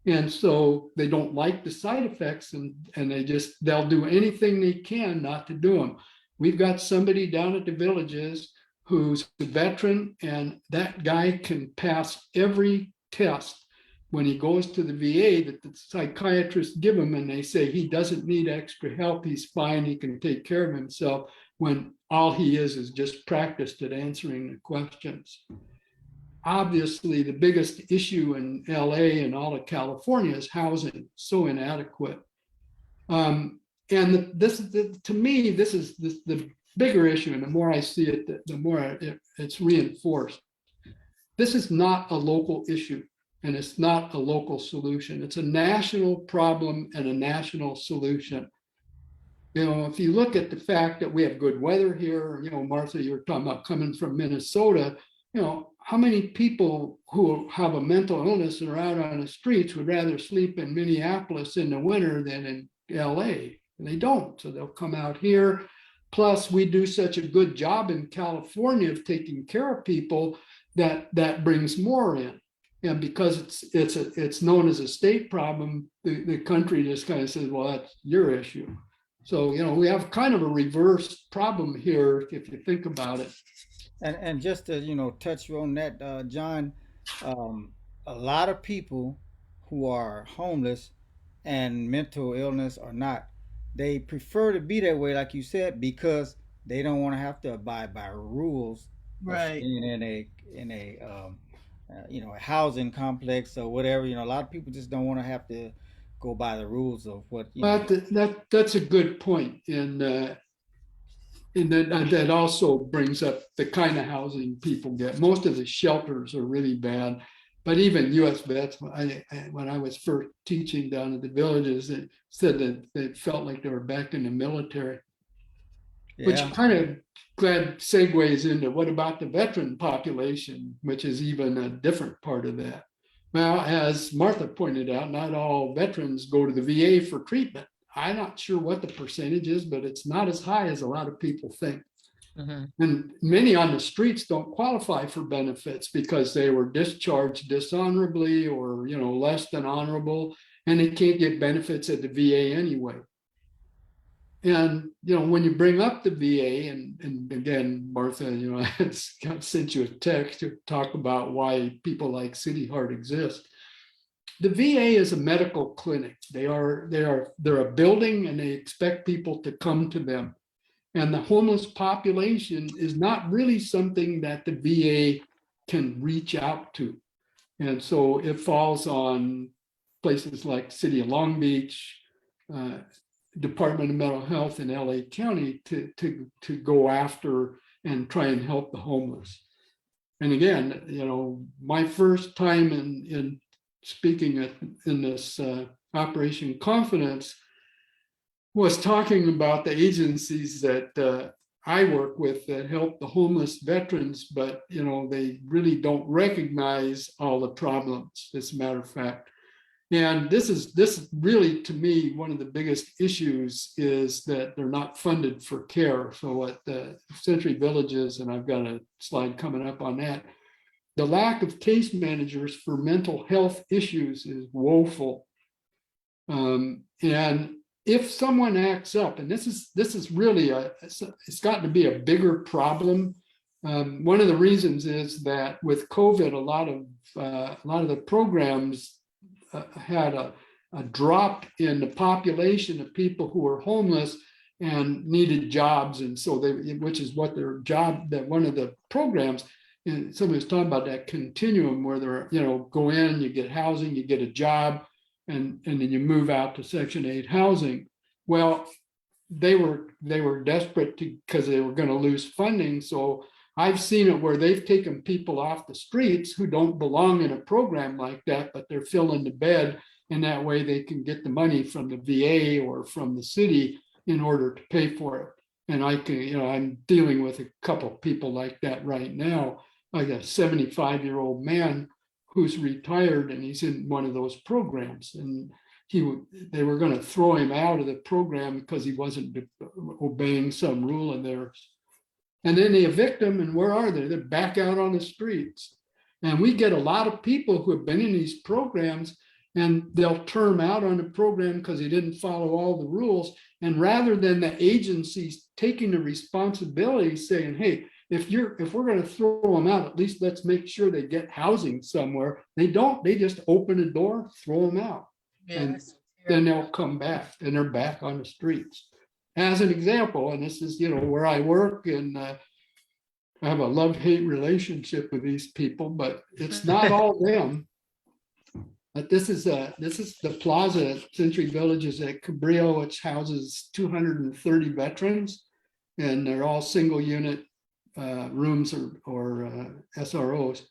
And so they don't like the side effects, and they'll do anything they can not to do them. We've got somebody down at the Villages who's a veteran, and that guy can pass every test when he goes to the VA that the psychiatrists give him, and they say he doesn't need extra help, he's fine, he can take care of himself, when all he is just practiced at answering the questions. Obviously, the biggest issue in LA and all of California is housing, so inadequate. And this is, to me, this is the bigger issue, and the more I see it, the more it's reinforced. This is not a local issue, and it's not a local solution. It's a national problem and a national solution. You know, if you look at the fact that we have good weather here, you know, Martha, you were talking about coming from Minnesota, you know, how many people who have a mental illness and are out on the streets would rather sleep in Minneapolis in the winter than in LA? And they don't, so they'll come out here. Plus, we do such a good job in California of taking care of people that brings more in. And because it's known as a state problem, the country just kind of says, well, that's your issue. So, you know, we have kind of a reverse problem here if you think about it. And just to, you know, touch on that, John, a lot of people who are homeless and mental illness or not, they prefer to be that way, like you said, because they don't want to have to abide by rules of Right. staying in a you know, a housing complex or whatever. You know, a lot of people just don't want to have to go by the rules of what, you know. But that's a good point. And that also brings up the kind of housing people get. Most of the shelters are really bad, but even U.S. vets, when I was first teaching down at the Villages, it said that they felt like they were back in the military. Yeah. Which kind of glad segues into what about the veteran population, which is even a different part of that. Well, as Martha pointed out, not all veterans go to the VA for treatment. I'm not sure what the percentage is, but it's not as high as a lot of people think. Mhm. And many on the streets don't qualify for benefits because they were discharged dishonorably or, you know, less than honorable, and they can't get benefits at the VA anyway. And, you know, when you bring up the VA, and again, Martha, you know, I sent you a text to talk about why people like City Heart exist. The VA is a medical clinic. They're a building, and they expect people to come to them. And the homeless population is not really something that the VA can reach out to. And so it falls on places like City of Long Beach, Department of Mental Health in LA County to go after and try and help the homeless. And again, you know, my first time in speaking in this Operation Confidence was talking about the agencies that I work with that help the homeless veterans, but, you know, they really don't recognize all the problems, as a matter of fact. And this is really, to me, one of the biggest issues is that they're not funded for care. So at the Century Villages, and I've got a slide coming up on that, the lack of case managers for mental health issues is woeful. And if someone acts up, and this is really it's gotten to be a bigger problem. One of the reasons is that with COVID, a lot of the programs had a drop in the population of people who were homeless and needed jobs, and so which is what their job, that one of the programs, and somebody was talking about that continuum where they're, you know, go in, you get housing, you get a job, and then you move out to Section 8 housing. Well, they were desperate because they were going to lose funding, so I've seen it where they've taken people off the streets who don't belong in a program like that, but they're filling the bed, and that way they can get the money from the VA or from the city in order to pay for it. And I'm dealing with a couple people like that right now. I got a 75-year-old man who's retired, and he's in one of those programs, and they were going to throw him out of the program because he wasn't obeying some rule of theirs. And then they evict them, and where are they? They're back out on the streets. And we get a lot of people who have been in these programs, and they'll term out on the program because they didn't follow all the rules. And rather than the agencies taking the responsibility, saying, hey, if we're going to throw them out, at least let's make sure they get housing somewhere. They don't. They just open the door, throw them out. Yeah, and then they'll come back, and they're back on the streets. As an example, and this is, where I work, and I have a love-hate relationship with these people, but it's not all them. But this is the plaza at Century Villages at Cabrillo, which houses 230 veterans, and they're all single unit rooms or SROs.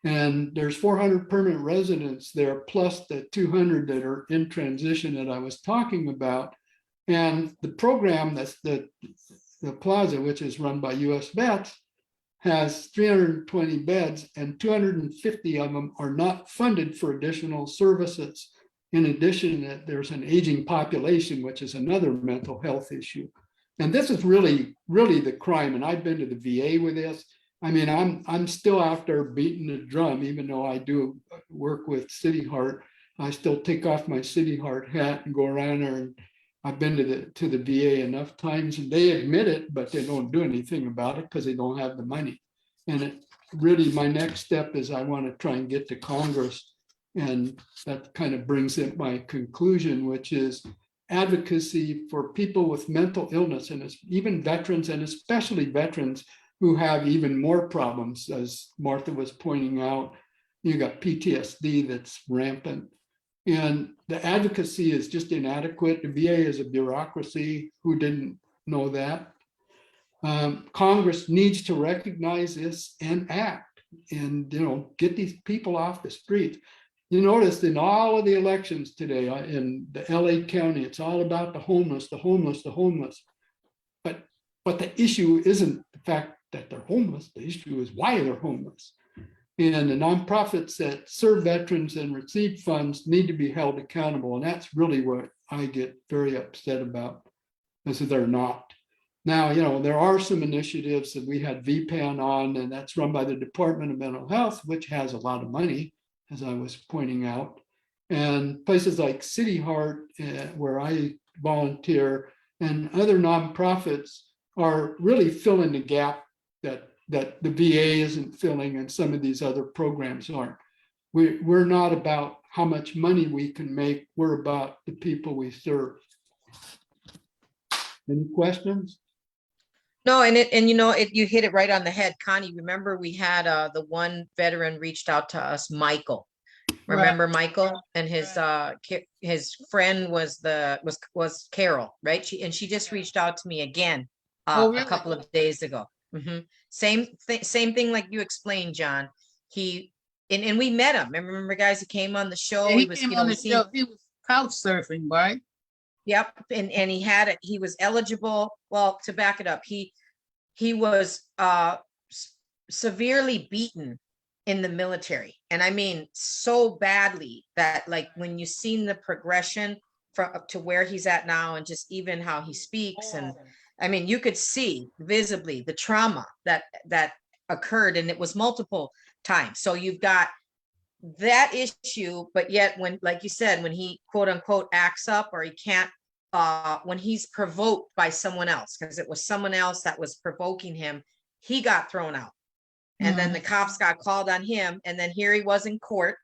And there's 400 permanent residents there, plus the 200 that are in transition that I was talking about. And the program, that's the plaza, which is run by US Vets, has 320 beds, and 250 of them are not funded for additional services. In addition, there's an aging population, which is another mental health issue. And this is really, really the crime. And I've been to the VA with this. I mean, I'm still out there beating the drum, even though I do work with City Heart. I still take off my City Heart hat and go around there, and I've been to the VA enough times, and they admit it, but they don't do anything about it because they don't have the money. And really, my next step is I want to try and get to Congress, and that kind of brings in my conclusion, which is advocacy for people with mental illness, and even veterans, and especially veterans who have even more problems, as Martha was pointing out. You got PTSD that's rampant. And the advocacy is just inadequate. The VA is a bureaucracy. Who didn't know that? Congress needs to recognize this and act, and get these people off the streets. You notice in all of the elections today in the LA County, it's all about the homeless, the homeless, the homeless. But the issue isn't the fact that they're homeless. The issue is why they're homeless. And the nonprofits that serve veterans and receive funds need to be held accountable. And that's really what I get very upset about, is that they're not. Now, there are some initiatives that we had VPAN on, and that's run by the Department of Mental Health, which has a lot of money, as I was pointing out. And places like City Heart, where I volunteer, and other nonprofits are really filling the gap that the VA isn't filling, and some of these other programs aren't. We're not about how much money we can make. We're about the people we serve. Any questions? No, and you hit it right on the head, Connie. Remember, we had the one veteran reached out to us, Michael. Remember Michael, and his friend was Carol, right? She just reached out to me again really? A couple of days ago. Mm-hmm. Same thing like you explained, John. And we met him. Remember, guys, he came on the show. Yeah, he came on the show. He was couch surfing, right? Yep, and he had it. He was eligible. Well, to back it up, he was severely beaten in the military, and I mean so badly that, like, when you seen the progression from up to where he's at now, and just even how he speaks, and I mean, you could see visibly the trauma that occurred, and it was multiple times. So you've got that issue, but yet when, like you said, when he quote unquote acts up, or he can't, when he's provoked by someone else, because it was someone else that was provoking him, he got thrown out. And then the cops got called on him, and then here he was in court.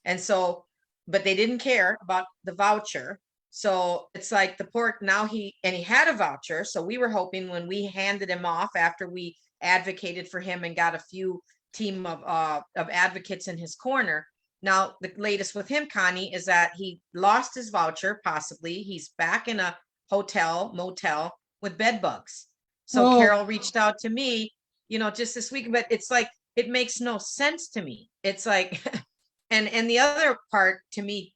And so, but they didn't care about the voucher. So it's like the pork now he had a voucher. So we were hoping when we handed him off after we advocated for him and got a few team of advocates in his corner. Now, the latest with him, Connie, is that he lost his voucher, possibly. He's back in a motel with bed bugs. So Carol reached out to me, just this week, but it's like, it makes no sense to me. It's like, and the other part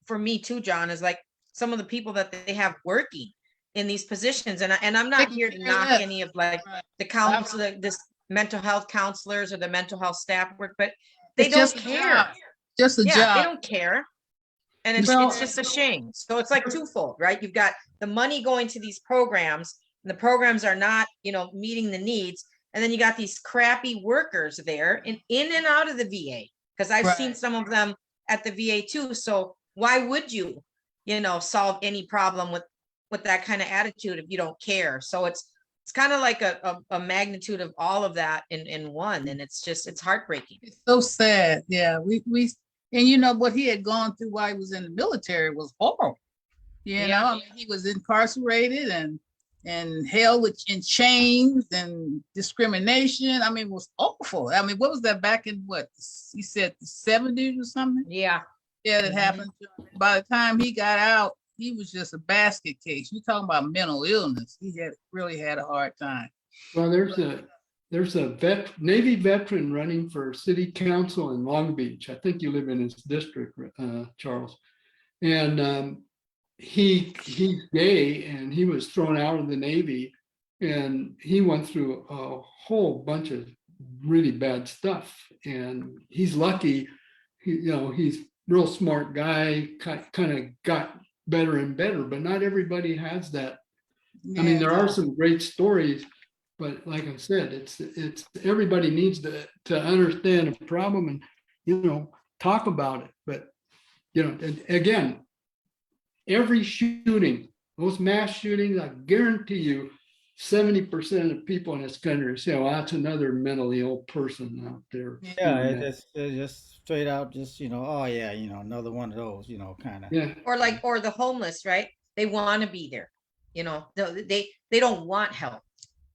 for me too, John, is like some of the people that they have working in these positions. And I'm not here to knock any of like the counselor, this mental health counselors or the mental health staff work, but they don't care. Just a job. They don't care. And it's just a shame. So it's like twofold, right? You've got the money going to these programs, and the programs are not, meeting the needs. And then you got these crappy workers there in and out of the VA, because I've seen some of them at the VA too. So why would you, solve any problem with that kind of attitude if you don't care? So it's kind of like a magnitude of all of that in one. And it's heartbreaking. It's so sad. Yeah. And what he had gone through while he was in the military was horrible. I mean, he was incarcerated and held in chains and discrimination. I mean, it was awful. I mean, what was that back in what he said, the 70s or something? Yeah. Yeah, that happened to him. By the time he got out, he was just a basket case. You're talking about mental illness. He really had a hard time. Well, there's a Navy veteran running for city council in Long Beach. I think you live in his district, Charles. And he's gay, and he was thrown out of the Navy, and he went through a whole bunch of really bad stuff. And he's lucky, he's a real smart guy, kind of got better and better, but not everybody has that. Yeah. I mean, there are some great stories, but like I said, it's everybody needs to understand a problem and, talk about it. But, again, every shooting, those mass shootings, I guarantee you, 70% of people in this country say, "Well, that's another mentally ill person out there." Yeah, it's just straight out, oh yeah, another one of those, kind of. Yeah. Or the homeless, right? They want to be there. They don't want help.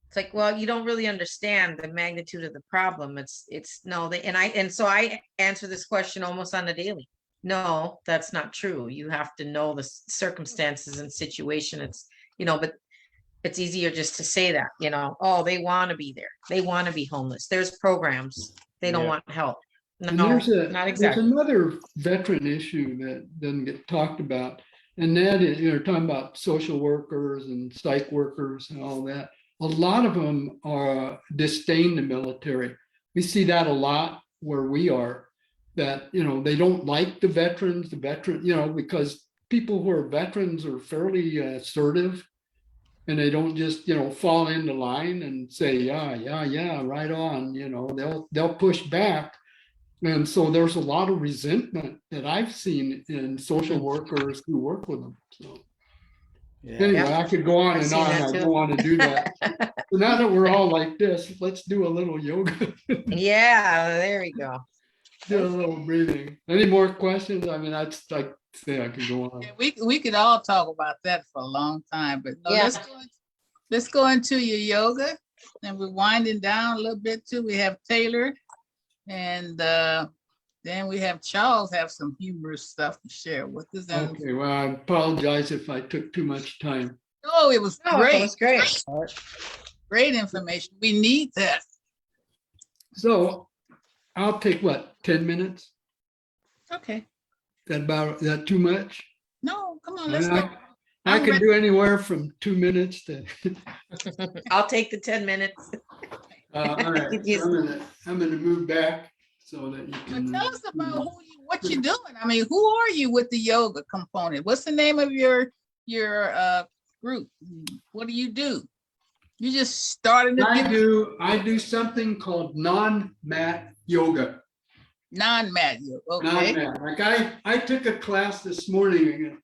It's like, well, you don't really understand the magnitude of the problem. So I answer this question almost on a daily. No, that's not true. You have to know the circumstances and situation. But it's easier just to say that, oh, they want to be there. They want to be homeless. There's programs. They don't want help. No, not exactly. There's another veteran issue that doesn't get talked about. And that is, talking about social workers and psych workers and all that. A lot of them disdain the military. We see that a lot where we are, that, they don't like the veterans, because people who are veterans are fairly assertive, and they don't just, fall into line and say, yeah, right on, they'll push back. And so there's a lot of resentment that I've seen in social workers who work with them. So. Yeah. Anyway, I could go on and on. I don't want to do that. So now that we're all like this, let's do a little yoga. Yeah, there we go. Do a little breathing. Any more questions? I mean, that's like, say I could go on. Yeah, we could all talk about that for a long time, but let's go into your yoga, and we're winding down a little bit too. We have Taylor, and then we have Charles have some humorous stuff to share with us. Okay, well, I apologize if I took too much time. No, it was great. It was great. Great information. We need that. So I'll take 10 minutes? Okay. Is that too much? No, come on, let's go. I can do anywhere from 2 minutes to. I'll take the 10 minutes. All right. I'm gonna move back so that you can. Tell us about what you're doing. I mean, who are you with the yoga component? What's the name of your group? What do? You just started. I do something called non-mat yoga. Non-mat yoga. Okay. Non-mat. Like I took a class this morning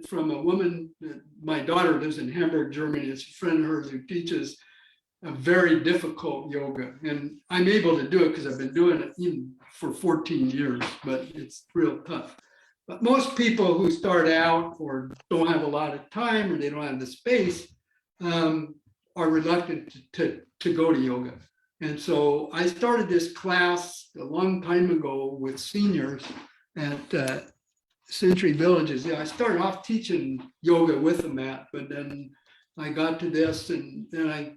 from a woman. My daughter lives in Hamburg, Germany. It's a friend of hers who teaches a very difficult yoga, and I'm able to do it because I've been doing it even for 14 years, but it's real tough. But most people who start out or don't have a lot of time or they don't have the space are reluctant to go to yoga. And so I started this class a long time ago with seniors at Century Villages. I started off teaching yoga with a mat, but then I got to this, and then I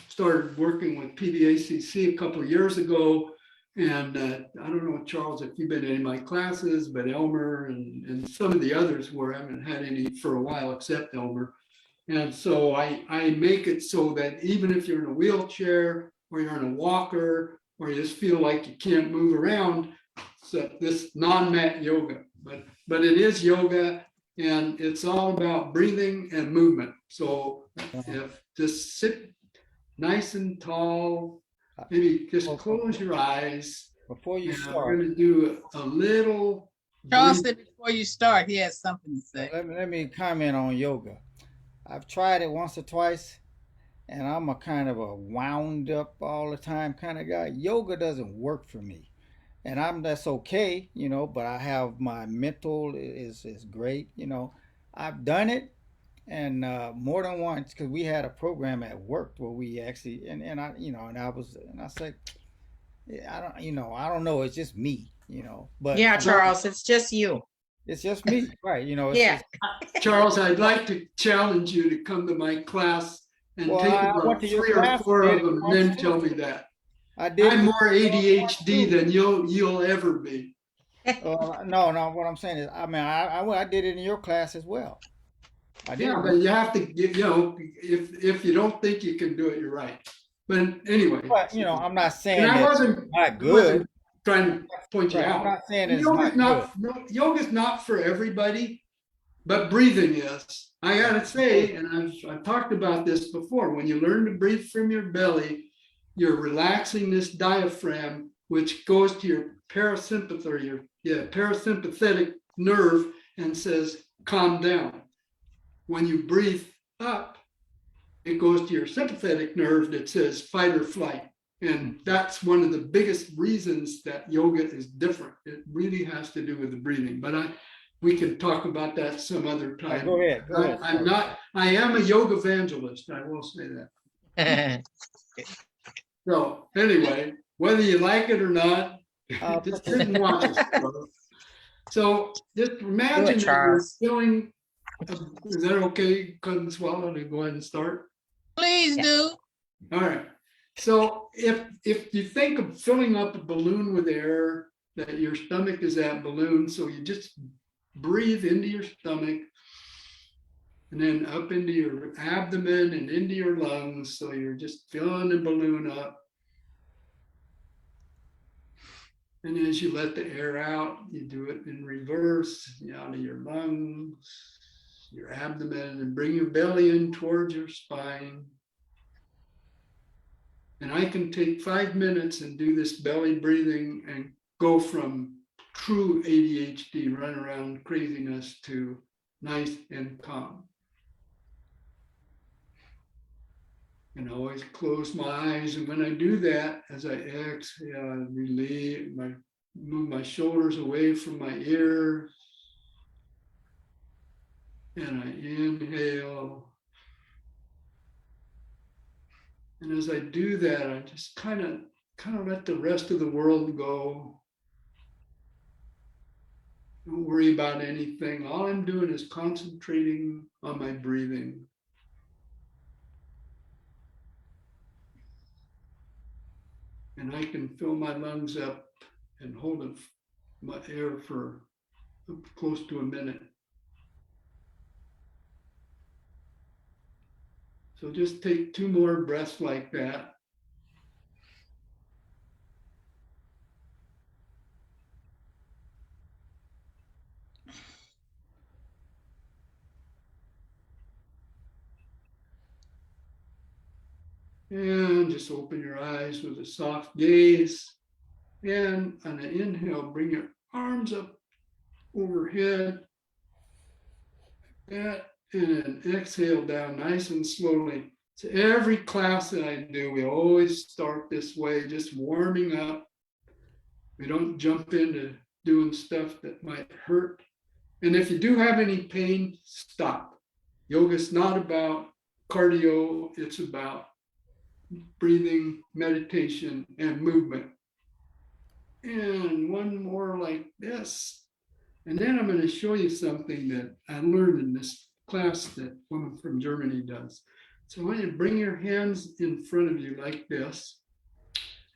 started working with PVACC a couple of years ago. And I don't know, Charles, if you've been in any of my classes, but Elmer and some of the others where I haven't had any for a while except Elmer. And so I make it so that even if you're in a wheelchair or you're in a walker or you just feel like you can't move around, so this non-mat yoga, but it is yoga and it's all about breathing and movement. So if just sit nice and tall, maybe just close your eyes. Before you We're start, going to do a little. Charles said before you start, he has something to say. let me comment on yoga. I've tried it once or twice, and I'm a kind of a wound up all the time kind of guy. Yoga doesn't work for me, and that's okay, but I have my mental is great, I've done it, and more than once, because we had a program at work where we actually and I and I said, yeah, I don't know, it's just me, but Yeah, Charles, it's just you. it's just me, right? It's Yeah. just, Charles, I'd like to challenge you to come to my class and well, take I about went to your 3 or class 4 and of did it them and once then too. tell me that. I did. I'm more ADHD than you'll ever be. No, what I'm saying is, I mean, I did it in your class as well. I did Yeah, it. but you have to get, if you don't think you can do it, you're right. But anyway. But I'm not saying And I that wasn't, it's not I good. wasn't trying to point you Right, out. I'm not saying it's not good. Yoga's not for everybody, but breathing is. I gotta say, and I've talked about this before, when you learn to breathe from your belly, you're relaxing this diaphragm, which goes to your parasympathetic nerve and says, calm down. When you breathe up, it goes to your sympathetic nerve that says fight or flight. And that's one of the biggest reasons that yoga is different. It really has to do with the breathing. But we can talk about that some other time. Go ahead. I am a yoga evangelist, I will say that. So anyway, whether you like it or not, just sit and watch us. So just imagine that you're feeling, is that okay, couldn't swallow, to go ahead and start? Please do. All right. So if you think of filling up a balloon with air, that your stomach is that balloon, so you just breathe into your stomach and then up into your abdomen and into your lungs. So you're just filling the balloon up. And as you let the air out, you do it in reverse, out of your lungs, your abdomen, and bring your belly in towards your spine. And I can take 5 minutes and do this belly breathing and go from true ADHD, run around craziness, to nice and calm. And I always close my eyes. And when I do that, as I exhale, move my shoulders away from my ears. And I inhale. And as I do that, I just kind of let the rest of the world go. Don't worry about anything. All I'm doing is concentrating on my breathing. And I can fill my lungs up and hold my air for close to a minute. So just take 2 more breaths like that. And just open your eyes with a soft gaze. And on an inhale, bring your arms up overhead. And an exhale down nice and slowly. So every class that I do, we always start this way, just warming up. We don't jump into doing stuff that might hurt. And if you do have any pain, stop. Yoga is not about cardio, it's about breathing, meditation, and movement. And one more like this. And then I'm going to show you something that I learned in this class that a woman from Germany does. So I want you to bring your hands in front of you like this.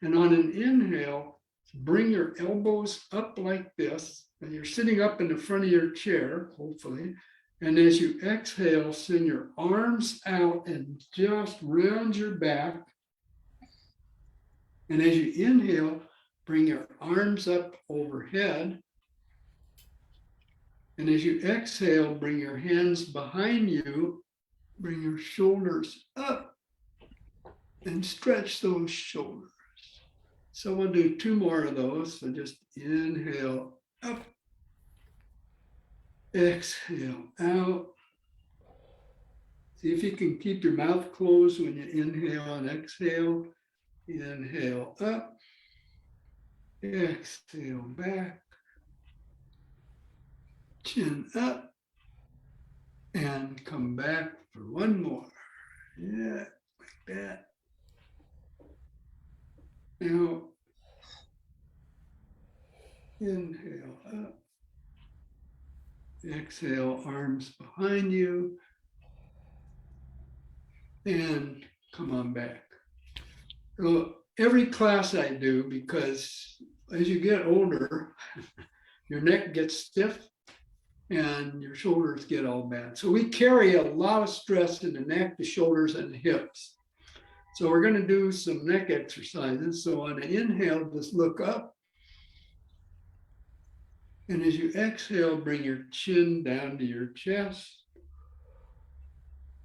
And on an inhale, bring your elbows up like this. And you're sitting up in the front of your chair, hopefully. And as you exhale, send your arms out and just round your back. And as you inhale, bring your arms up overhead. And as you exhale, bring your hands behind you, bring your shoulders up and stretch those shoulders. So we'll do 2 more of those. So just inhale up, exhale out. See if you can keep your mouth closed when you inhale and exhale. Inhale up, exhale back, chin up, and come back for 1 more. Yeah, like that. Now, inhale up, exhale, arms behind you, and come on back. So every class I do, because as you get older, your neck gets stiff and your shoulders get all bad. So we carry a lot of stress in the neck, the shoulders, and the hips. So we're going to do some neck exercises. So on an inhale, just look up. And as you exhale, bring your chin down to your chest.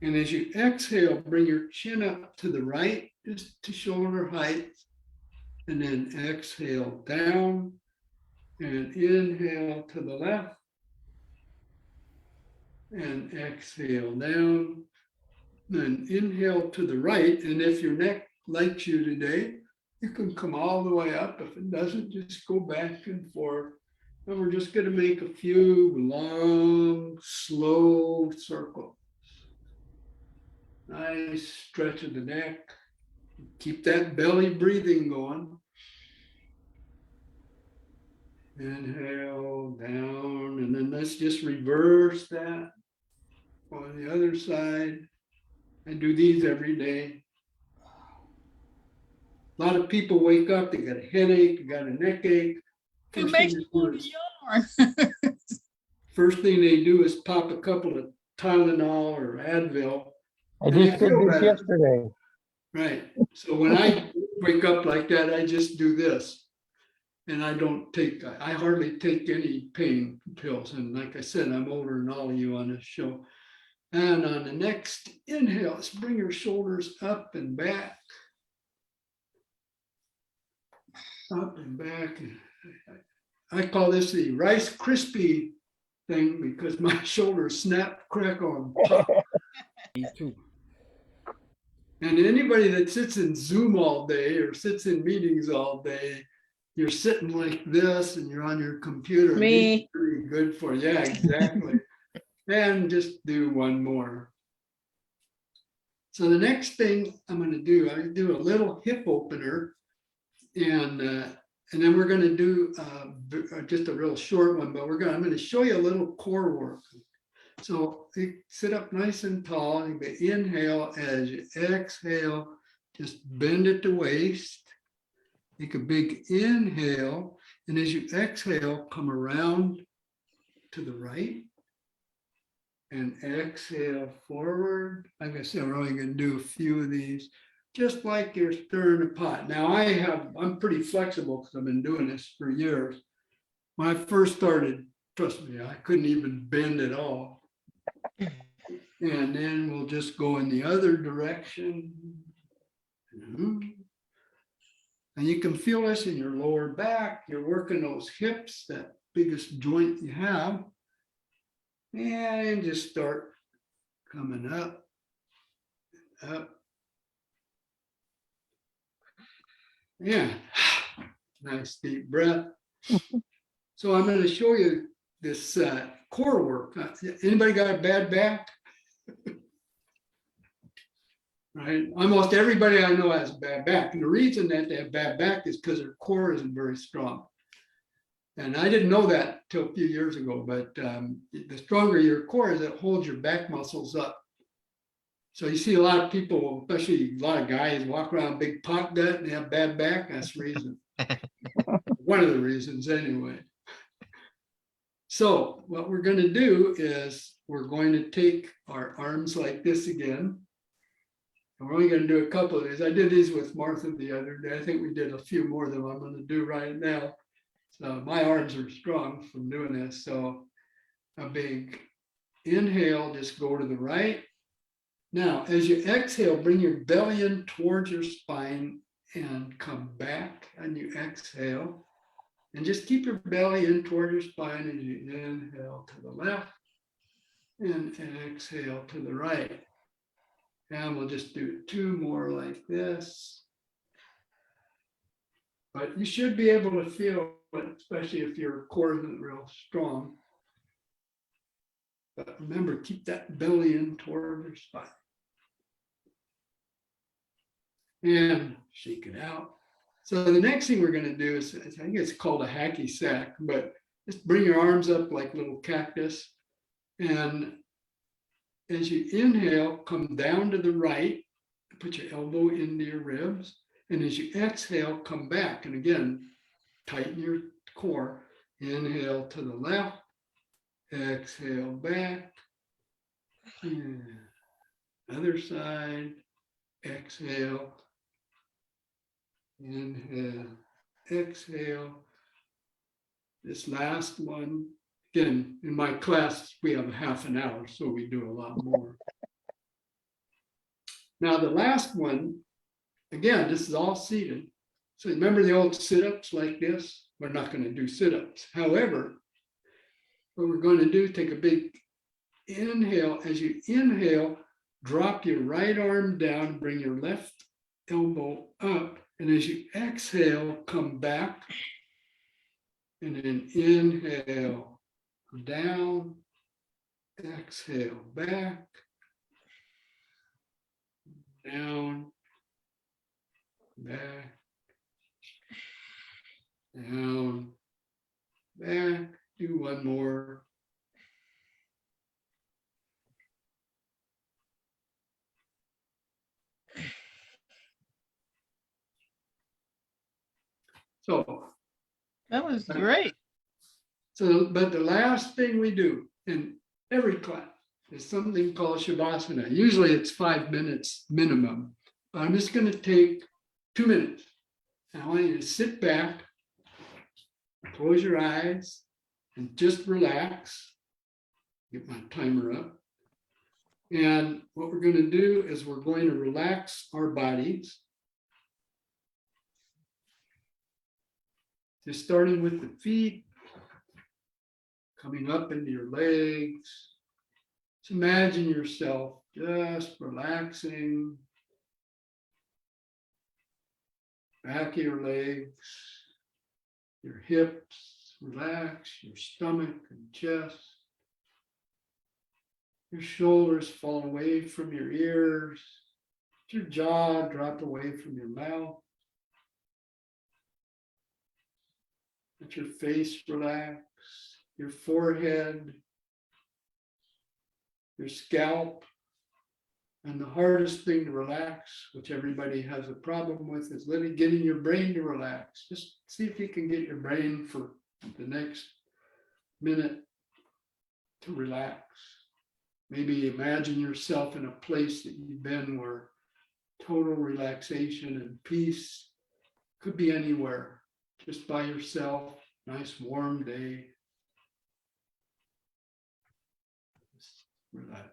And as you exhale, bring your chin up to the right, just to shoulder height. And then exhale down and inhale to the left. And exhale down. Then inhale to the right. And if your neck likes you today, you can come all the way up. If it doesn't, just go back and forth. And we're just going to make a few long, slow circles. Nice stretch of the neck. Keep that belly breathing going. Inhale down, and then let's just reverse that on the other side. I do these every day. A lot of people wake up, they got a headache, they got a neck ache. It makes you want to yarn. First thing they do is pop a couple of Tylenol or Advil. I just did this yesterday. Right. So when I wake up like that, I just do this. And I hardly take any pain pills. And like I said, I'm older than all of you on this show. And on the next inhale, let's bring your shoulders up and back. Up and back. I call this the Rice Krispie thing because my shoulders snap, crack on top. Me too. And anybody that sits in Zoom all day or sits in meetings all day, you're sitting like this and you're on your computer. Me. Pretty good for you. Yeah, exactly. And just do 1 more. So the next thing I'm going to do, I do a little hip opener, and then we're going to do just a real short one, but I'm going to show you a little core work. So you sit up nice and tall, and you inhale. As you exhale, just bend at the waist. Take a big inhale, and as you exhale, come around to the right and exhale forward. Like I said, we're only going to do a few of these, just like you're stirring a pot. Now I'm pretty flexible because I've been doing this for years. When I first started, trust me, I couldn't even bend at all. And then we'll just go in the other direction. And you can feel this in your lower back. You're working those hips, that biggest joint you have. And just start coming up, up. Yeah, nice deep breath. So I'm going to show you this core work. Anybody got a bad back? Right? Almost everybody I know has a bad back. And the reason that they have bad back is because their core isn't very strong. And I didn't know that till a few years ago, but the stronger your core is, it holds your back muscles up. So you see a lot of people, especially a lot of guys, walk around big pot gut and they have bad back. That's the reason. One of the reasons anyway. So what we're going to do is we're going to take our arms like this again. And we're only going to do a couple of these. I did these with Martha the other day. I think we did a few more than I'm going to do right now. So my arms are strong from doing this. So a big inhale, just go to the right. Now, as you exhale, bring your belly in towards your spine and come back, and you exhale. And just keep your belly in toward your spine as you inhale to the left and exhale to the right. And we'll just do 2 more like this. But you should be able to feel it, especially if your core isn't real strong. But remember, keep that belly in toward your spine. And shake it out. So the next thing we're going to do is, I think it's called a hacky sack, but just bring your arms up like little cactus. And as you inhale, come down to the right, put your elbow into your ribs. And as you exhale, come back. And again, tighten your core. Inhale to the left, exhale back. And other side, exhale. Inhale, exhale. This last one, again, in my class, we have half an hour, so we do a lot more. Now, the last one, again, this is all seated. So remember the old sit-ups like this? We're not going to do sit-ups. However, what we're going to do, take a big inhale. As you inhale, drop your right arm down, bring your left elbow up. And as you exhale, come back. And then inhale, down, exhale, back, down, back, down, back. Do one more. So That was great. So, but the last thing we do in every class is something called Shavasana. Usually it's 5 minutes minimum, but I'm just going to take 2 minutes. And I want you to sit back, close your eyes, and just relax. Get my timer up. And what we're going to do is we're going to relax our bodies. Just starting with the feet, coming up into your legs. Just imagine yourself just relaxing. Back of your legs, your hips, relax, your stomach and chest. Your shoulders fall away from your ears. Let your jaw drop away from your mouth. Let your face relax, your forehead, your scalp. And the hardest thing to relax, which everybody has a problem with, is getting your brain to relax. Just see if you can get your brain for the next minute to relax. Maybe imagine yourself in a place that you've been where total relaxation and peace could be anywhere, just by yourself, nice warm day. Just relax.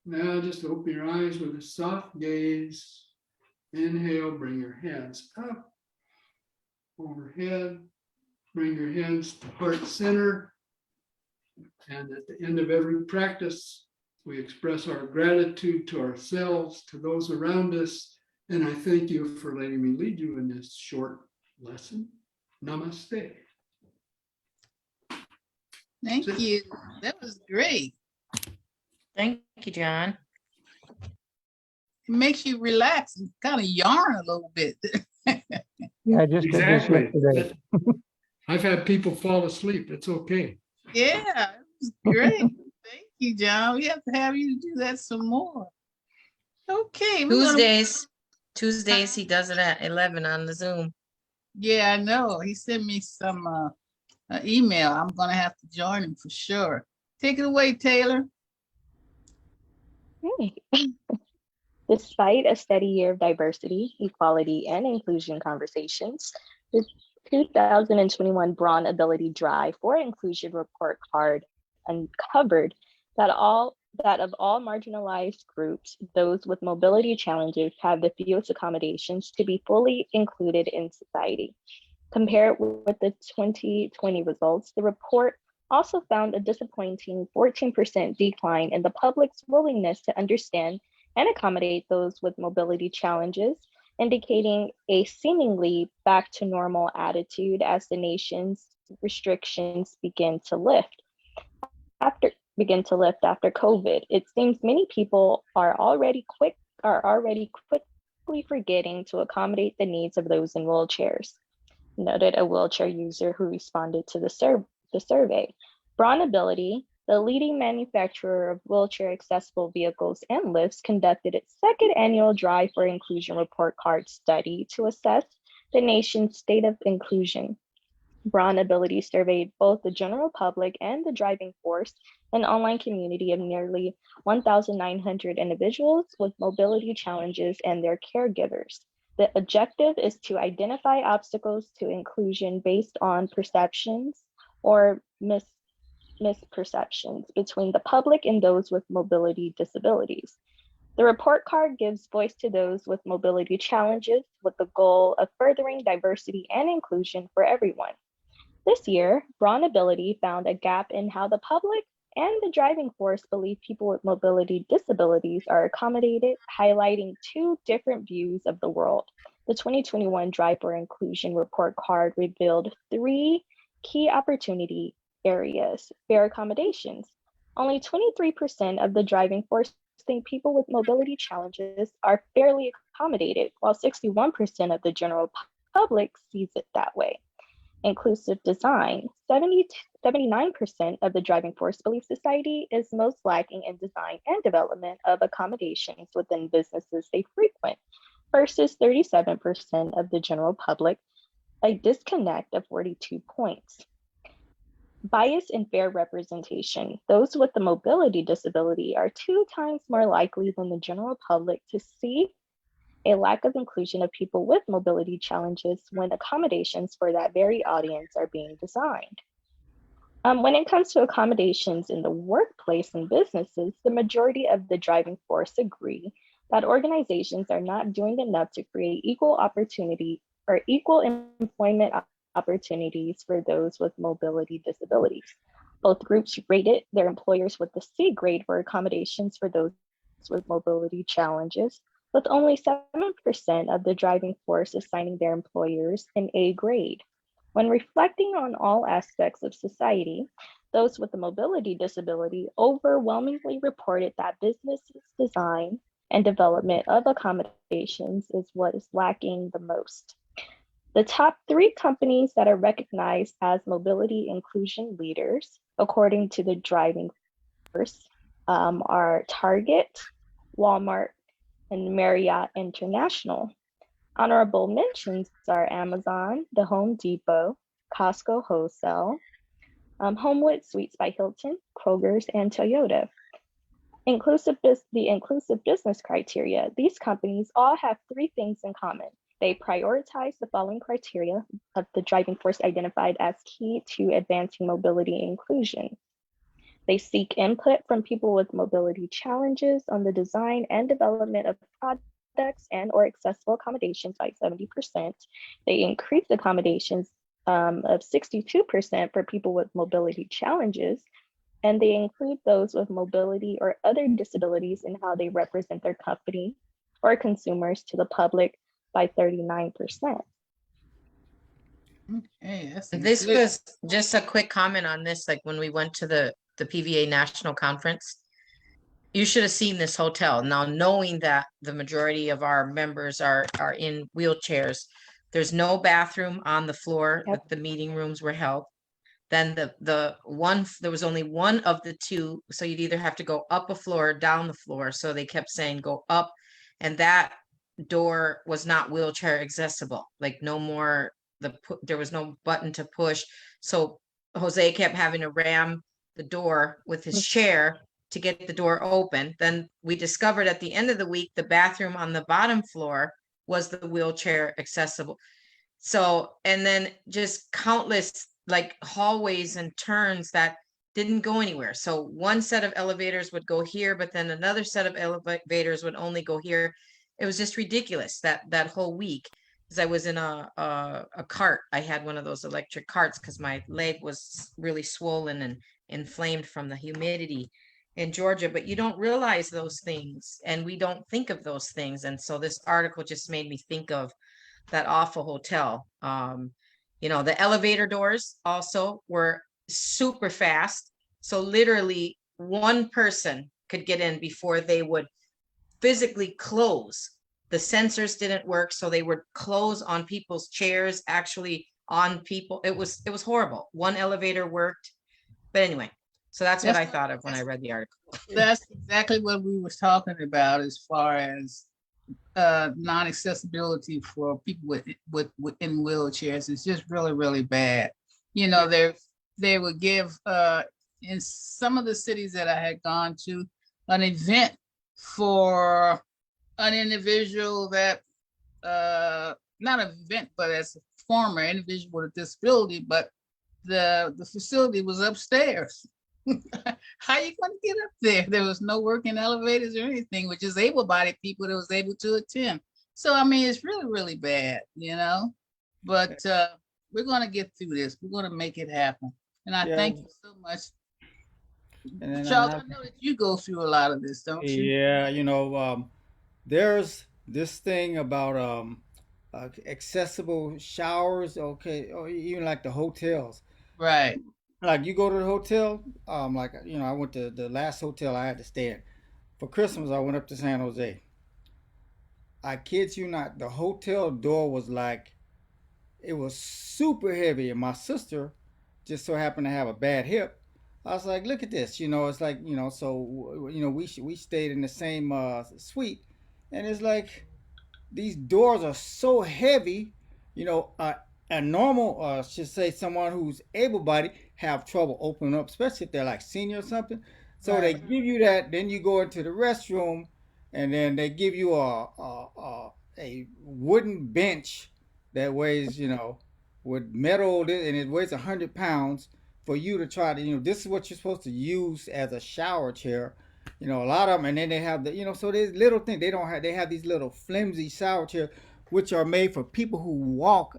Now just open your eyes with a soft gaze. Inhale, bring your hands up, overhead. Bring your hands to heart center. And at the end of every practice, we express our gratitude to ourselves, to those around us. And I thank you for letting me lead you in this short lesson. Namaste. Thank you. That was great. Thank you, John. It makes you relax and kind of yarn a little bit. Yeah, I just did this Exactly. yesterday. I've had people fall asleep. It's okay. Yeah, it was great. Thank you, John. We have to have you do that some more. Okay. Tuesdays he does it at 11 on the Zoom. Yeah, I know. He sent me some email. I'm going to have to join him for sure. Take it away, Taylor. Okay. Despite a steady year of diversity, equality, and inclusion conversations, the 2021 Braun Ability Drive for Inclusion report card uncovered that of all marginalized groups, those with mobility challenges have the fewest accommodations to be fully included in society. Compared with the 2020 results, the report also found a disappointing 14% decline in the public's willingness to understand and accommodate those with mobility challenges, indicating a seemingly back to normal attitude as the nation's restrictions begin to lift after COVID. It seems many people are already quickly forgetting to accommodate the needs of those in wheelchairs, noted a wheelchair user who responded to the survey. Braun Ability, the leading manufacturer of wheelchair accessible vehicles and lifts, conducted its second annual Drive for Inclusion report card study to assess the nation's state of inclusion. Braun Ability surveyed both the general public and the driving force, an online community of nearly 1,900 individuals with mobility challenges and their caregivers. The objective is to identify obstacles to inclusion based on perceptions or misperceptions between the public and those with mobility disabilities. The report card gives voice to those with mobility challenges with the goal of furthering diversity and inclusion for everyone. This year, Braun Ability found a gap in how the public and the driving force believe people with mobility disabilities are accommodated, highlighting two different views of the world. The 2021 Drive for Inclusion report card revealed three key opportunity areas: fair accommodations. Only 23% of the driving force think people with mobility challenges are fairly accommodated, while 61% of the general public sees it that way. Inclusive design. 79% of the driving force believe society is most lacking in design and development of accommodations within businesses they frequent, versus 37% of the general public, a disconnect of 42 points. Bias in fair representation. Those with a mobility disability are 2 times more likely than the general public to see a lack of inclusion of people with mobility challenges when accommodations for that very audience are being designed. When it comes to accommodations in the workplace and businesses, the majority of the driving force agree that organizations are not doing enough to create equal opportunity or equal employment opportunities for those with mobility disabilities. Both groups rated their employers with the C grade for accommodations for those with mobility challenges, with only 7% of the driving force assigning their employers an A grade. When reflecting on all aspects of society, those with a mobility disability overwhelmingly reported that businesses' design and development of accommodations is what is lacking the most. The top 3 companies that are recognized as mobility inclusion leaders, according to the driving force, are Target, Walmart, and Marriott International. Honorable mentions are Amazon, the Home Depot, Costco Wholesale, Homewood Suites by Hilton, Kroger's, and Toyota. The inclusive business criteria. These companies all have 3 things in common. They prioritize the following criteria of the driving force identified as key to advancing mobility inclusion. They seek input from people with mobility challenges on the design and development of products and or accessible accommodations by 70%. They increase accommodations of 62% for people with mobility challenges, and they include those with mobility or other disabilities in how they represent their company or consumers to the public by 39%. Okay, that's This good. was just a quick comment on this, like when we went to the PVA National Conference. You should have seen this hotel. Now, knowing that the majority of our members are in wheelchairs, there's no bathroom on the floor Yep. that the meeting rooms were held. Then the one, there was only one of the two, so you'd either have to go up a floor or down the floor. So they kept saying go up, and that door was not wheelchair accessible. Like no more, there was no button to push. So Jose kept having to ram the door with his chair to get the door open. Then we discovered at the end of the week, the bathroom on the bottom floor was the wheelchair accessible. So, and then just countless like hallways and turns that didn't go anywhere. So one set of elevators would go here, but then another set of elevators would only go here. It was just ridiculous that whole week. Because I was in a cart. I had one of those electric carts because my leg was really swollen and inflamed from the humidity in Georgia. But you don't realize those things, and we don't think of those things. And so this article just made me think of that awful hotel. You know, the elevator doors also were super fast. So literally one person could get in before they would physically close. The sensors didn't work, so they would close on people's chairs, actually on people. It was horrible. One elevator worked. But anyway, so that's what I thought of when I read the article. That's exactly what we was talking about as far as non-accessibility for people with in wheelchairs. It's just really, really bad. You know, they would give in some of the cities that I had gone to an event for an individual that not an event, but as a former individual with a disability, but the facility was upstairs. How you going to get up there? There was no working elevators or anything, which is able-bodied people that was able to attend. So, I mean, it's really, really bad, you know, but we're going to get through this. We're going to make it happen. And I thank you so much. And Charles, I know that you go through a lot of this, don't you? Yeah, you know, there's this thing about accessible showers, okay, or even like the hotels. Right. Like you go to the hotel, like you know, I went to the last hotel I had to stay at for Christmas. I went up to San Jose. I kid you not, the hotel door was like it was super heavy, and my sister just so happened to have a bad hip. I was like, look at this, you know, it's like you know, so you know, we stayed in the same suite, and it's like these doors are so heavy, you know, a normal, should say someone who's able-bodied have trouble opening up, especially if they're like senior or something. So they give you that, then you go into the restroom, and then they give you a wooden bench that weighs, you know, with metal, and it weighs 100 pounds for you to try to, you know, this is what you're supposed to use as a shower chair. You know, a lot of them, and then they have the, you know, so there's little things they don't have. They have these little flimsy shower chairs, which are made for people who walk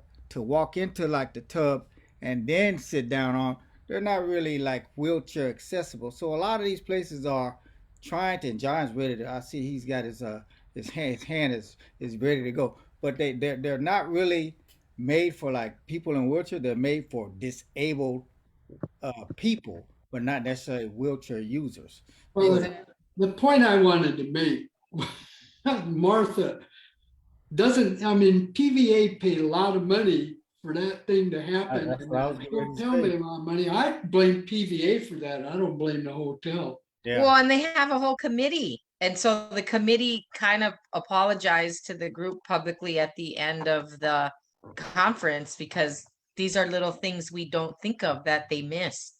into like the tub and then sit down on. They're not really like wheelchair accessible. So a lot of these places are trying to. And John's ready to. I see he's got his hand is ready to go. But they're not really made for like people in wheelchair. They're made for disabled people, but not necessarily wheelchair users. Well, the point I wanted to make, Martha, doesn't, I mean, PVA paid a lot of money for that thing to happen. That's what I was Don't tell me a lot of money. I blame PVA for that. I don't blame the hotel. Yeah. Well, and they have a whole committee. And so the committee kind of apologized to the group publicly at the end of the conference because these are little things we don't think of that they missed.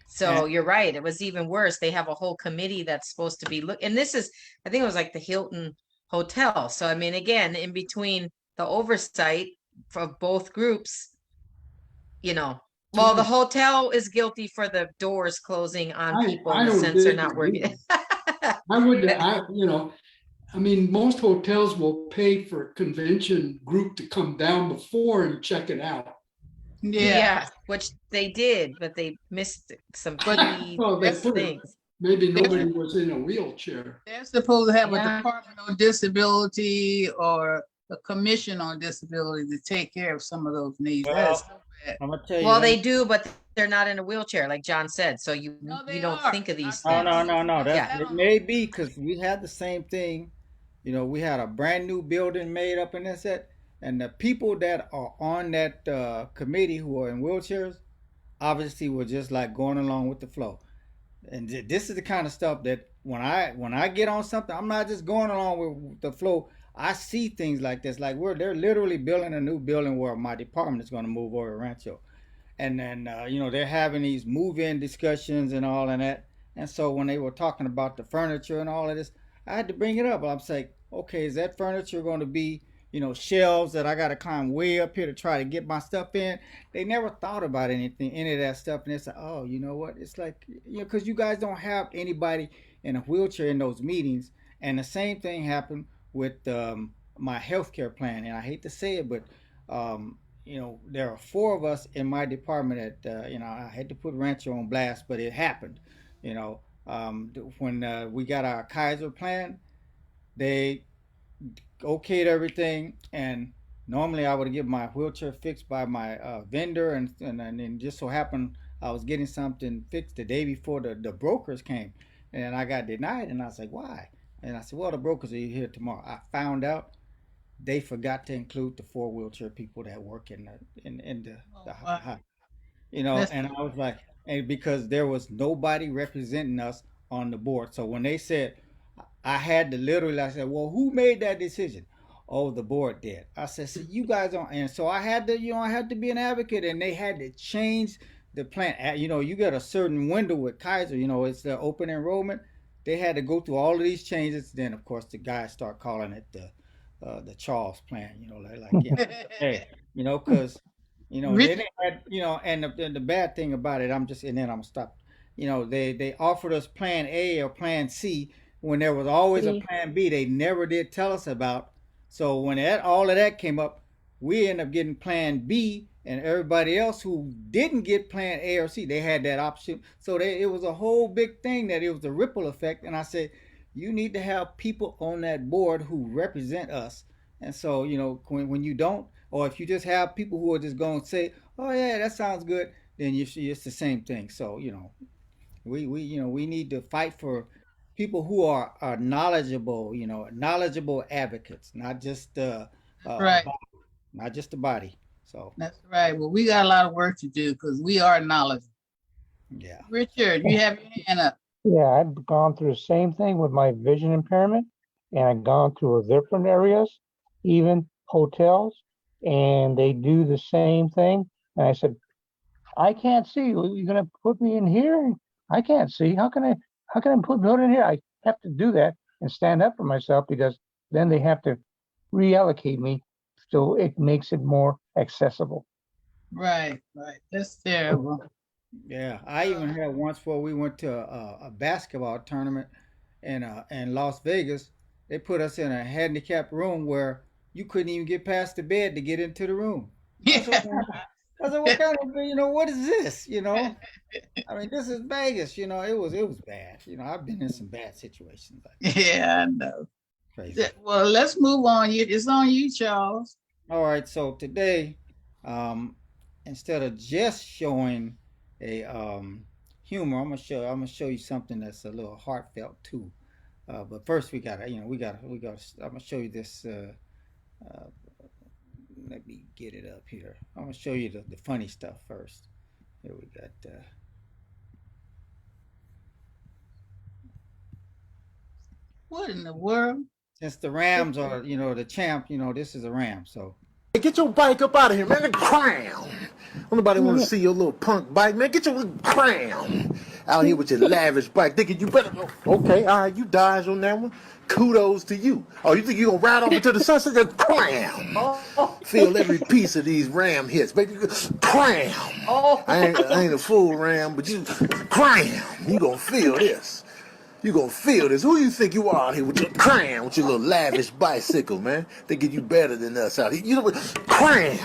So you're right. It was even worse. They have a whole committee that's supposed to be and this is, I think it was like the Hilton Hotel. So, I mean, again, in between the oversight of both groups, you know, Well, the hotel is guilty for the doors closing on people in the sense they're not working. I mean, most hotels will pay for a convention group to come down before and check it out. Yeah, which they did, but they missed some key Well, they put it, things. maybe nobody was in a wheelchair. They're supposed to have a Yeah. Department on Disability or a Commission on Disability to take care of some of those needs. That Well, is so bad. I'm gonna tell you. Well, they do, but they're not in a wheelchair, like John said. So you No, they don't are. think of these I- things. No. That Yeah. it may be because we had the same thing. You know, we had a brand new building made up in that set, and the people that are on that committee who are in wheelchairs obviously were just like going along with the flow. And this is the kind of stuff that when I get on something, I'm not just going along with the flow. I see things like this, like they're literally building a new building where my department is going to move over to Rancho, and then they're having these move-in discussions and all of that. And so when they were talking about the furniture and all of this, I had to bring it up. I'm saying, okay, is that furniture going to be shelves that I got to climb way up here to try to get my stuff in? They never thought about any of that stuff, and it's like, oh, you know what? It's like, because you guys don't have anybody in a wheelchair in those meetings. And the same thing happened with my healthcare plan, and I hate to say it, but there are 4 of us in my department that, I had to put Rancho on blast, but it happened. When we got our Kaiser plan, they okayed everything, and normally I would get my wheelchair fixed by my vendor, and then just so happened I was getting something fixed the day before the brokers came, and I got denied, and I was like, why? And I said, well, the brokers are here tomorrow. I found out they forgot to include the 4 wheelchair people that work in the wow. and I was like, and because there was nobody representing us on the board. So when they said, I had to literally, I said, well, who made that decision? Oh, the board did. I said, so you guys don't, and so I had to, I had to be an advocate, and they had to change the plan. You got a certain window with Kaiser, it's the open enrollment. They had to go through all of these changes. Then, of course, the guys start calling it the Charles plan, hey, because, they didn't had, and the bad thing about it, and then I'm gonna stop. They offered us plan A or plan C when there was always a plan B they never did tell us about. So when all of that came up, we ended up getting plan B, and everybody else who didn't get plan A or C, they had that option. So it was a whole big thing that it was a ripple effect. And I said, you need to have people on that board who represent us. And so, when you don't, or if you just have people who are just going to say, oh yeah, that sounds good, then it's the same thing. So, we need to fight for people who are knowledgeable, knowledgeable advocates, not just Right. not just the body. So That's right. Well, we got a lot of work to do because we are knowledgeable. yeah. Richard, you have your hand up. Yeah, I've gone through the same thing with my vision impairment, and I've gone through different areas, even hotels, and they do the same thing. And I said, I can't see. You're gonna put me in here? I can't see. How can I put me in here? I have to do that and stand up for myself, because then they have to reallocate me so it makes it more accessible. Right. That's terrible. Yeah, I even had once where we went to a basketball tournament in Las Vegas. They put us in a handicapped room where you couldn't even get past the bed to get into the room. I said, what kind of, what is this? I mean, this is Vegas. It was bad. I've been in some bad situations. Yeah, I know. Crazy. Well, let's move on. It's on you, Charles. All right. So today, instead of just showing a humor, I'm gonna show you something that's a little heartfelt too. But first, we gotta. I'm gonna show you this. Let me get it up here. I'm gonna show you the funny stuff first. Here we got. What in the world? Since the Rams are, the champ, this is a Ram. So get your bike up out of here, man. Crown. Don't nobody want to see your little punk bike, man. Get your crown. out here with your lavish bike, thinking you better. Okay, all right, you dodged on that one. Kudos to you. Oh, you think you gonna ride off into the sunset? Just cram. Feel every piece of these ram hits, baby. Cram. I ain't a full ram, but you cram. You gonna feel this. You gonna feel this. Who you think you are out here with your cram, with your little lavish bicycle, man? Thinking you better than us out here. You know what? Cram.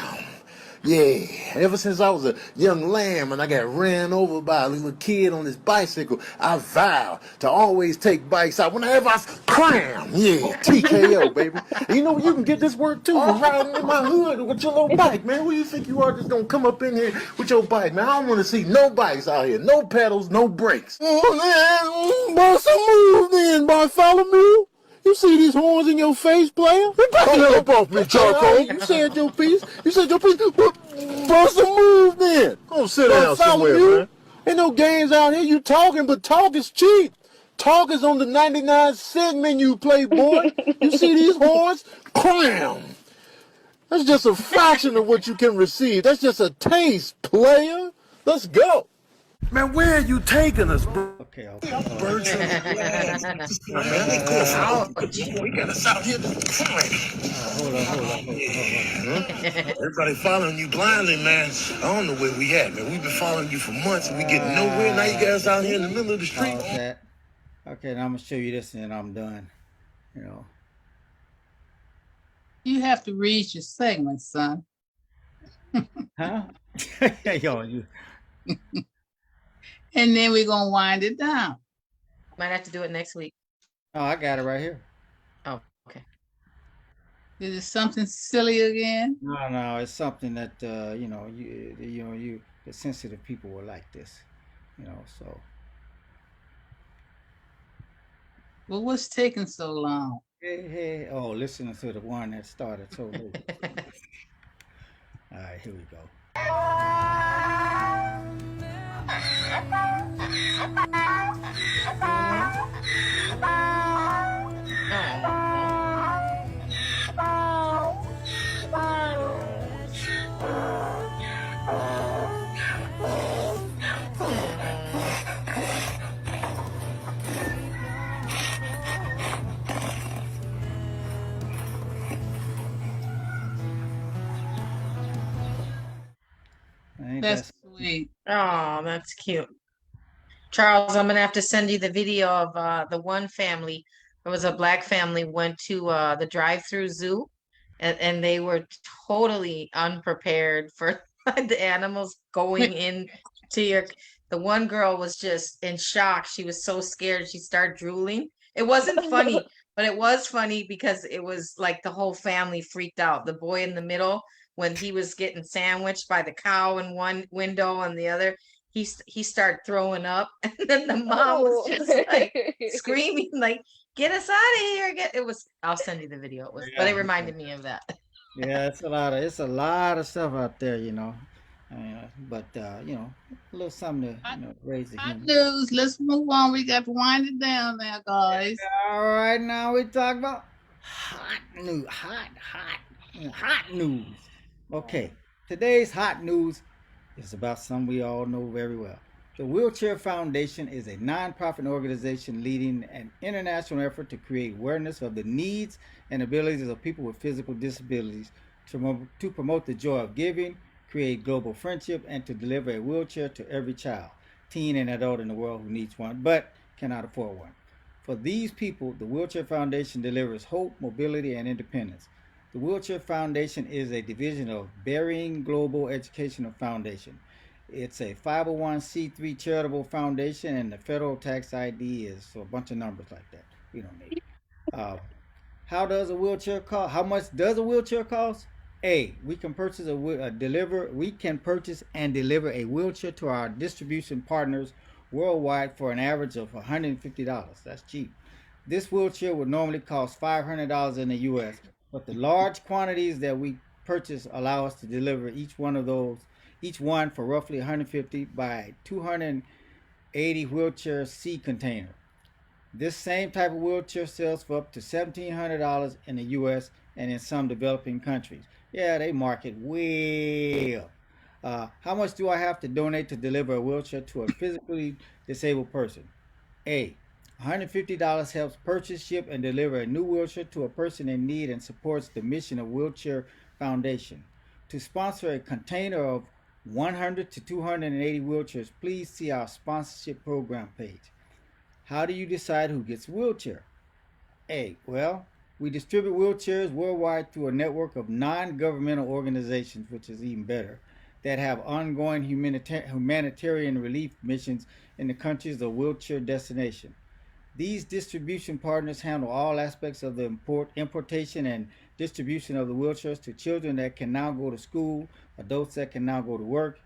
Yeah, ever since I was a young lamb and I got ran over by a little kid on this bicycle, I vow to always take bikes out whenever I cram. Yeah, TKO, baby. And you know, you can get this work too from riding in my hood with your little bike, man. Who you think you are just gonna come up in here with your bike, man? I don't want to see no bikes out here. No pedals, no brakes. Oh, man, boy, some move then, Bartholomew. You see these horns in your face, player? Come up off me, Charcoal. You said your piece. You said your piece. Bust a move then. Go sit down somewhere, man. Ain't no games out here. You talking, but talk is cheap. Talk is on the 99-cent menu, playboy. You see these horns? Cram. That's just a fraction of what you can receive. That's just a taste, player. Let's go. Man, where are you taking us, bro? Okay. Virtual. We got us out here. Hold on. Everybody following you blindly, man. I don't know where we at, man. We've been following you for months and we getting nowhere. Now you guys out here in the middle of the street. Okay, now I'm gonna show you this and then I'm done. You know. You have to read your segment, son. Huh? Yo, you. And then we're gonna wind it down. Might have to do it next week. Oh, I got it right here. Oh, okay. Is it something silly again? No, it's something that you the sensitive people will like this, so. Well, what's taking so long? Hey, oh, listen to the one that started so late. All right, here we go. That's sweet. Oh, that's cute. Charles, I'm gonna have to send you the video of the one family. There was a black family went to the drive-through zoo, and they were totally unprepared for the animals going in to your. The one girl was just in shock. She was so scared. She started drooling. It wasn't funny, but it was funny because it was like the whole family freaked out. The boy in the middle, when he was getting sandwiched by the cow in one window and the other, he started throwing up, and then the mom was just like screaming, like, "Get us out of here!" It was. I'll send you the video. It was, but it reminded me of that. Yeah, it's a lot of stuff out there, but a little something to raise the Hot humor. news. Let's move on. We got to wind it down now, guys. All right, now we talk about hot news. Okay, today's hot news is about something we all know very well. The Wheelchair Foundation is a nonprofit organization leading an international effort to create awareness of the needs and abilities of people with physical disabilities, to promote the joy of giving, create global friendship, and to deliver a wheelchair to every child, teen, and adult in the world who needs one but cannot afford one. For these people, the Wheelchair Foundation delivers hope, mobility, and independence. The Wheelchair Foundation is a division of Bearing Global Educational Foundation. It's a 501c3 charitable foundation, and the federal tax ID is a bunch of numbers like that. We don't need it. How does a wheelchair cost? How much does a wheelchair cost? We can purchase we can purchase and deliver a wheelchair to our distribution partners worldwide for an average of $150. That's cheap. This wheelchair would normally cost $500 in the U.S., but the large quantities that we purchase allow us to deliver each one for roughly $150 by 280 wheelchair seat container. This same type of wheelchair sells for up to $1,700 in the U.S. and in some developing countries. Yeah, they market way up. How much do I have to donate to deliver a wheelchair to a physically disabled person? A. $150 helps purchase, ship, and deliver a new wheelchair to a person in need and supports the mission of Wheelchair Foundation. To sponsor a container of 100 to 280 wheelchairs, please see our sponsorship program page. How do you decide who gets a wheelchair? A. Well, we distribute wheelchairs worldwide through a network of non governmental organizations, which is even better, that have ongoing humanitarian relief missions in the countries of wheelchair destination. These distribution partners handle all aspects of the importation and distribution of the wheelchairs to children that can now go to school, adults that can now go to work,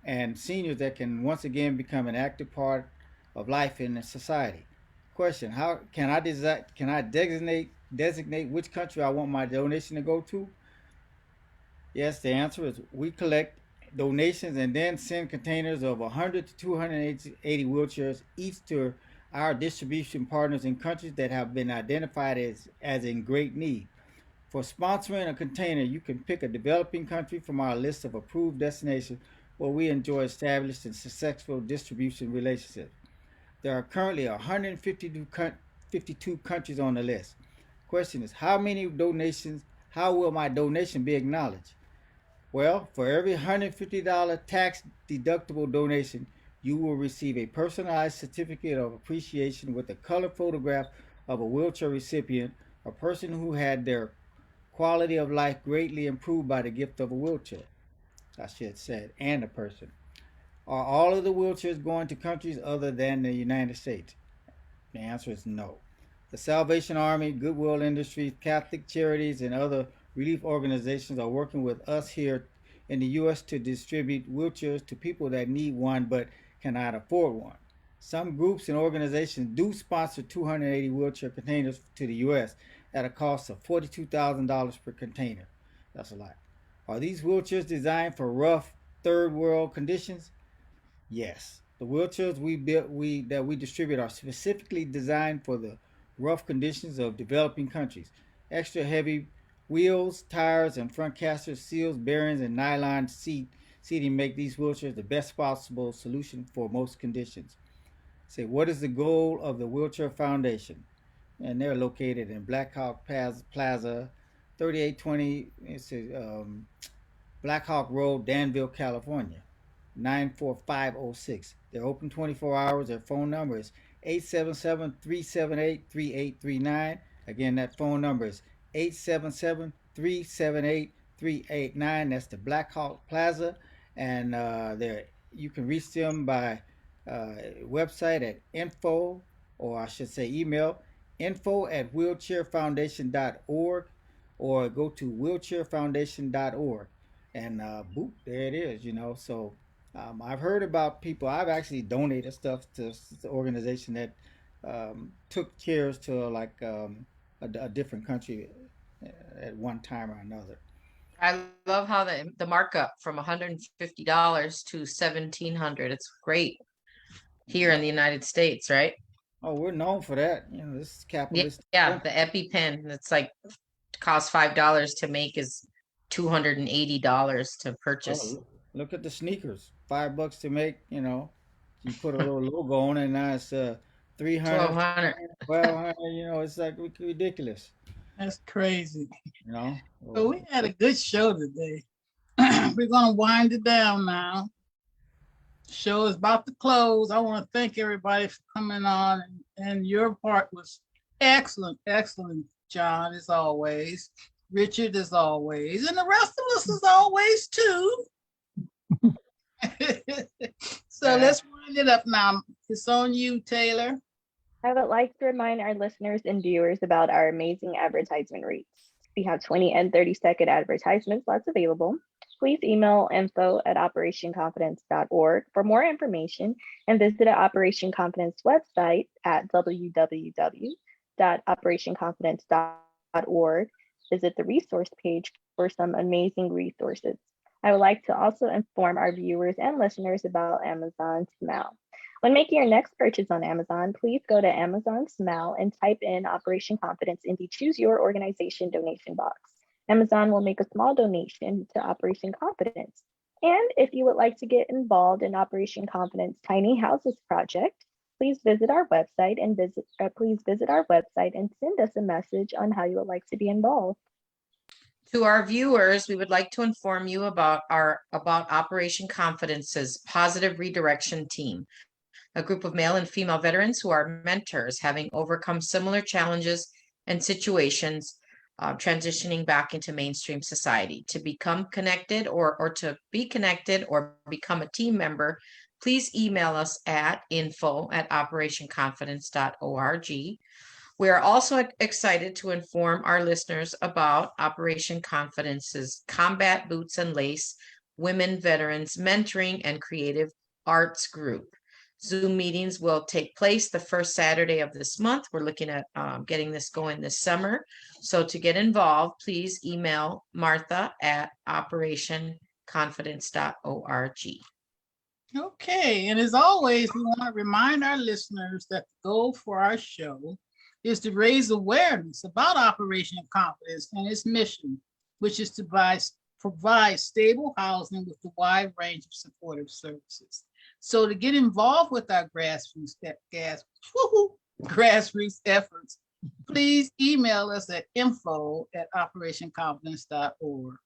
and seniors that can once again become an active part of life in the society. Question: how can I designate which country I want my donation to go to? Yes, the answer is we collect donations and then send containers of 100 to 280 wheelchairs each to our distribution partners in countries that have been identified as in great need. For sponsoring a container, you can pick a developing country from our list of approved destinations where we enjoy established and successful distribution relationships. There are currently 152 countries on the list. Question is, how will my donation be acknowledged? Well, for every $150 tax deductible donation, you will receive a personalized certificate of appreciation with a color photograph of a wheelchair recipient, a person who had their quality of life greatly improved by the gift of a wheelchair. I should have said, and a person. Are all of the wheelchairs going to countries other than the United States? The answer is no. The Salvation Army, Goodwill Industries, Catholic Charities, and other relief organizations are working with us here in the U.S. to distribute wheelchairs to people that need one but cannot afford one. Some groups and organizations do sponsor 280 wheelchair containers to the U.S. at a cost of $42,000 per container. That's a lot. Are these wheelchairs designed for rough third world conditions? Yes, the wheelchairs we distribute are specifically designed for the rough conditions of developing countries. Extra heavy wheels, tires, and front casters, seals, bearings, and nylon seating make these wheelchairs the best possible solution for most conditions. Say, what is the goal of the Wheelchair Foundation? And they're located in Blackhawk Plaza, 3820. It's Black Hawk Road, Danville, California, 94506. They're open 24 hours. Their phone number is 877-378-3839. Again, that phone number is 877-378-389. That's the Black Hawk Plaza. And there you can reach them by website at info, or I should say email, info@wheelchairfoundation.org, or go to wheelchairfoundation.org, and boop, there it is. So I've heard about people. I've actually donated stuff to the organization that took chairs to like a different country at one time or another. I love how the markup from $150 to $1,700. It's great here in the United States, right? Oh, we're known for that. This is capitalist. Yeah, the EpiPen. It's like costs $5 to make is $280 to purchase. Oh, look at the sneakers. $5 to make. You put a little logo on it, and now it's 300, 1,200. 1,200. It's like ridiculous. That's crazy. So we had a good show today. We're gonna wind it down now. The show is about to close. I want to thank everybody for coming on, and your part was excellent, John, as always. Richard, as always, and the rest of us as always too. So let's wind it up now. It's on you, Taylor. I would like to remind our listeners and viewers about our amazing advertisement rates. We have 20 and 30-second advertisement slots available. Please email info@operationconfidence.org for more information, and visit the Operation Confidence website at www.operationconfidence.org. Visit the resource page for some amazing resources. I would like to also inform our viewers and listeners about Amazon Smile. When making your next purchase on Amazon, please go to Amazon Smile and type in Operation Confidence in the Choose Your Organization donation box. Amazon will make a small donation to Operation Confidence. And if you would like to get involved in Operation Confidence Tiny Houses project, please visit our website and send us a message on how you would like to be involved. To our viewers, we would like to inform you about Operation Confidence's Positive Redirection Team, a group of male and female veterans who are mentors, having overcome similar challenges and situations, transitioning back into mainstream society. To become connected or to be connected or become a team member, please email us at info@operationconfidence.org. We are also excited to inform our listeners about Operation Confidence's Combat Boots and Lace Women Veterans Mentoring and Creative Arts Group. Zoom meetings will take place the first Saturday of this month. We're looking at getting this going this summer. So to get involved, please email Martha at operationconfidence.org. Okay, and as always, we want to remind our listeners that the goal for our show is to raise awareness about Operation Confidence and its mission, which is to provide stable housing with a wide range of supportive services. So to get involved with our grassroots efforts, please email us at info@operationconfidence.org.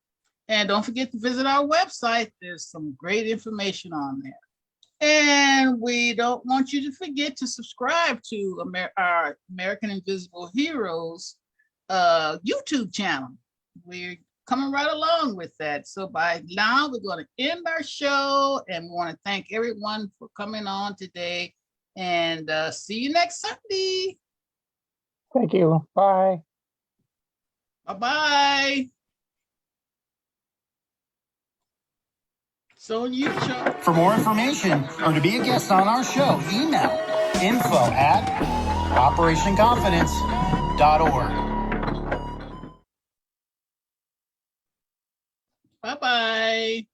And don't forget to visit our website. There's some great information on there. And we don't want you to forget to subscribe to our American Invisible Heroes YouTube channel. We're coming right along with that. So by now, we're going to end our show, and we want to thank everyone for coming on today. And see you next Sunday. Thank you. Bye. Bye-bye. So you, Chuck. For more information or to be a guest on our show, email info@operationconfidence.org. Bye-bye.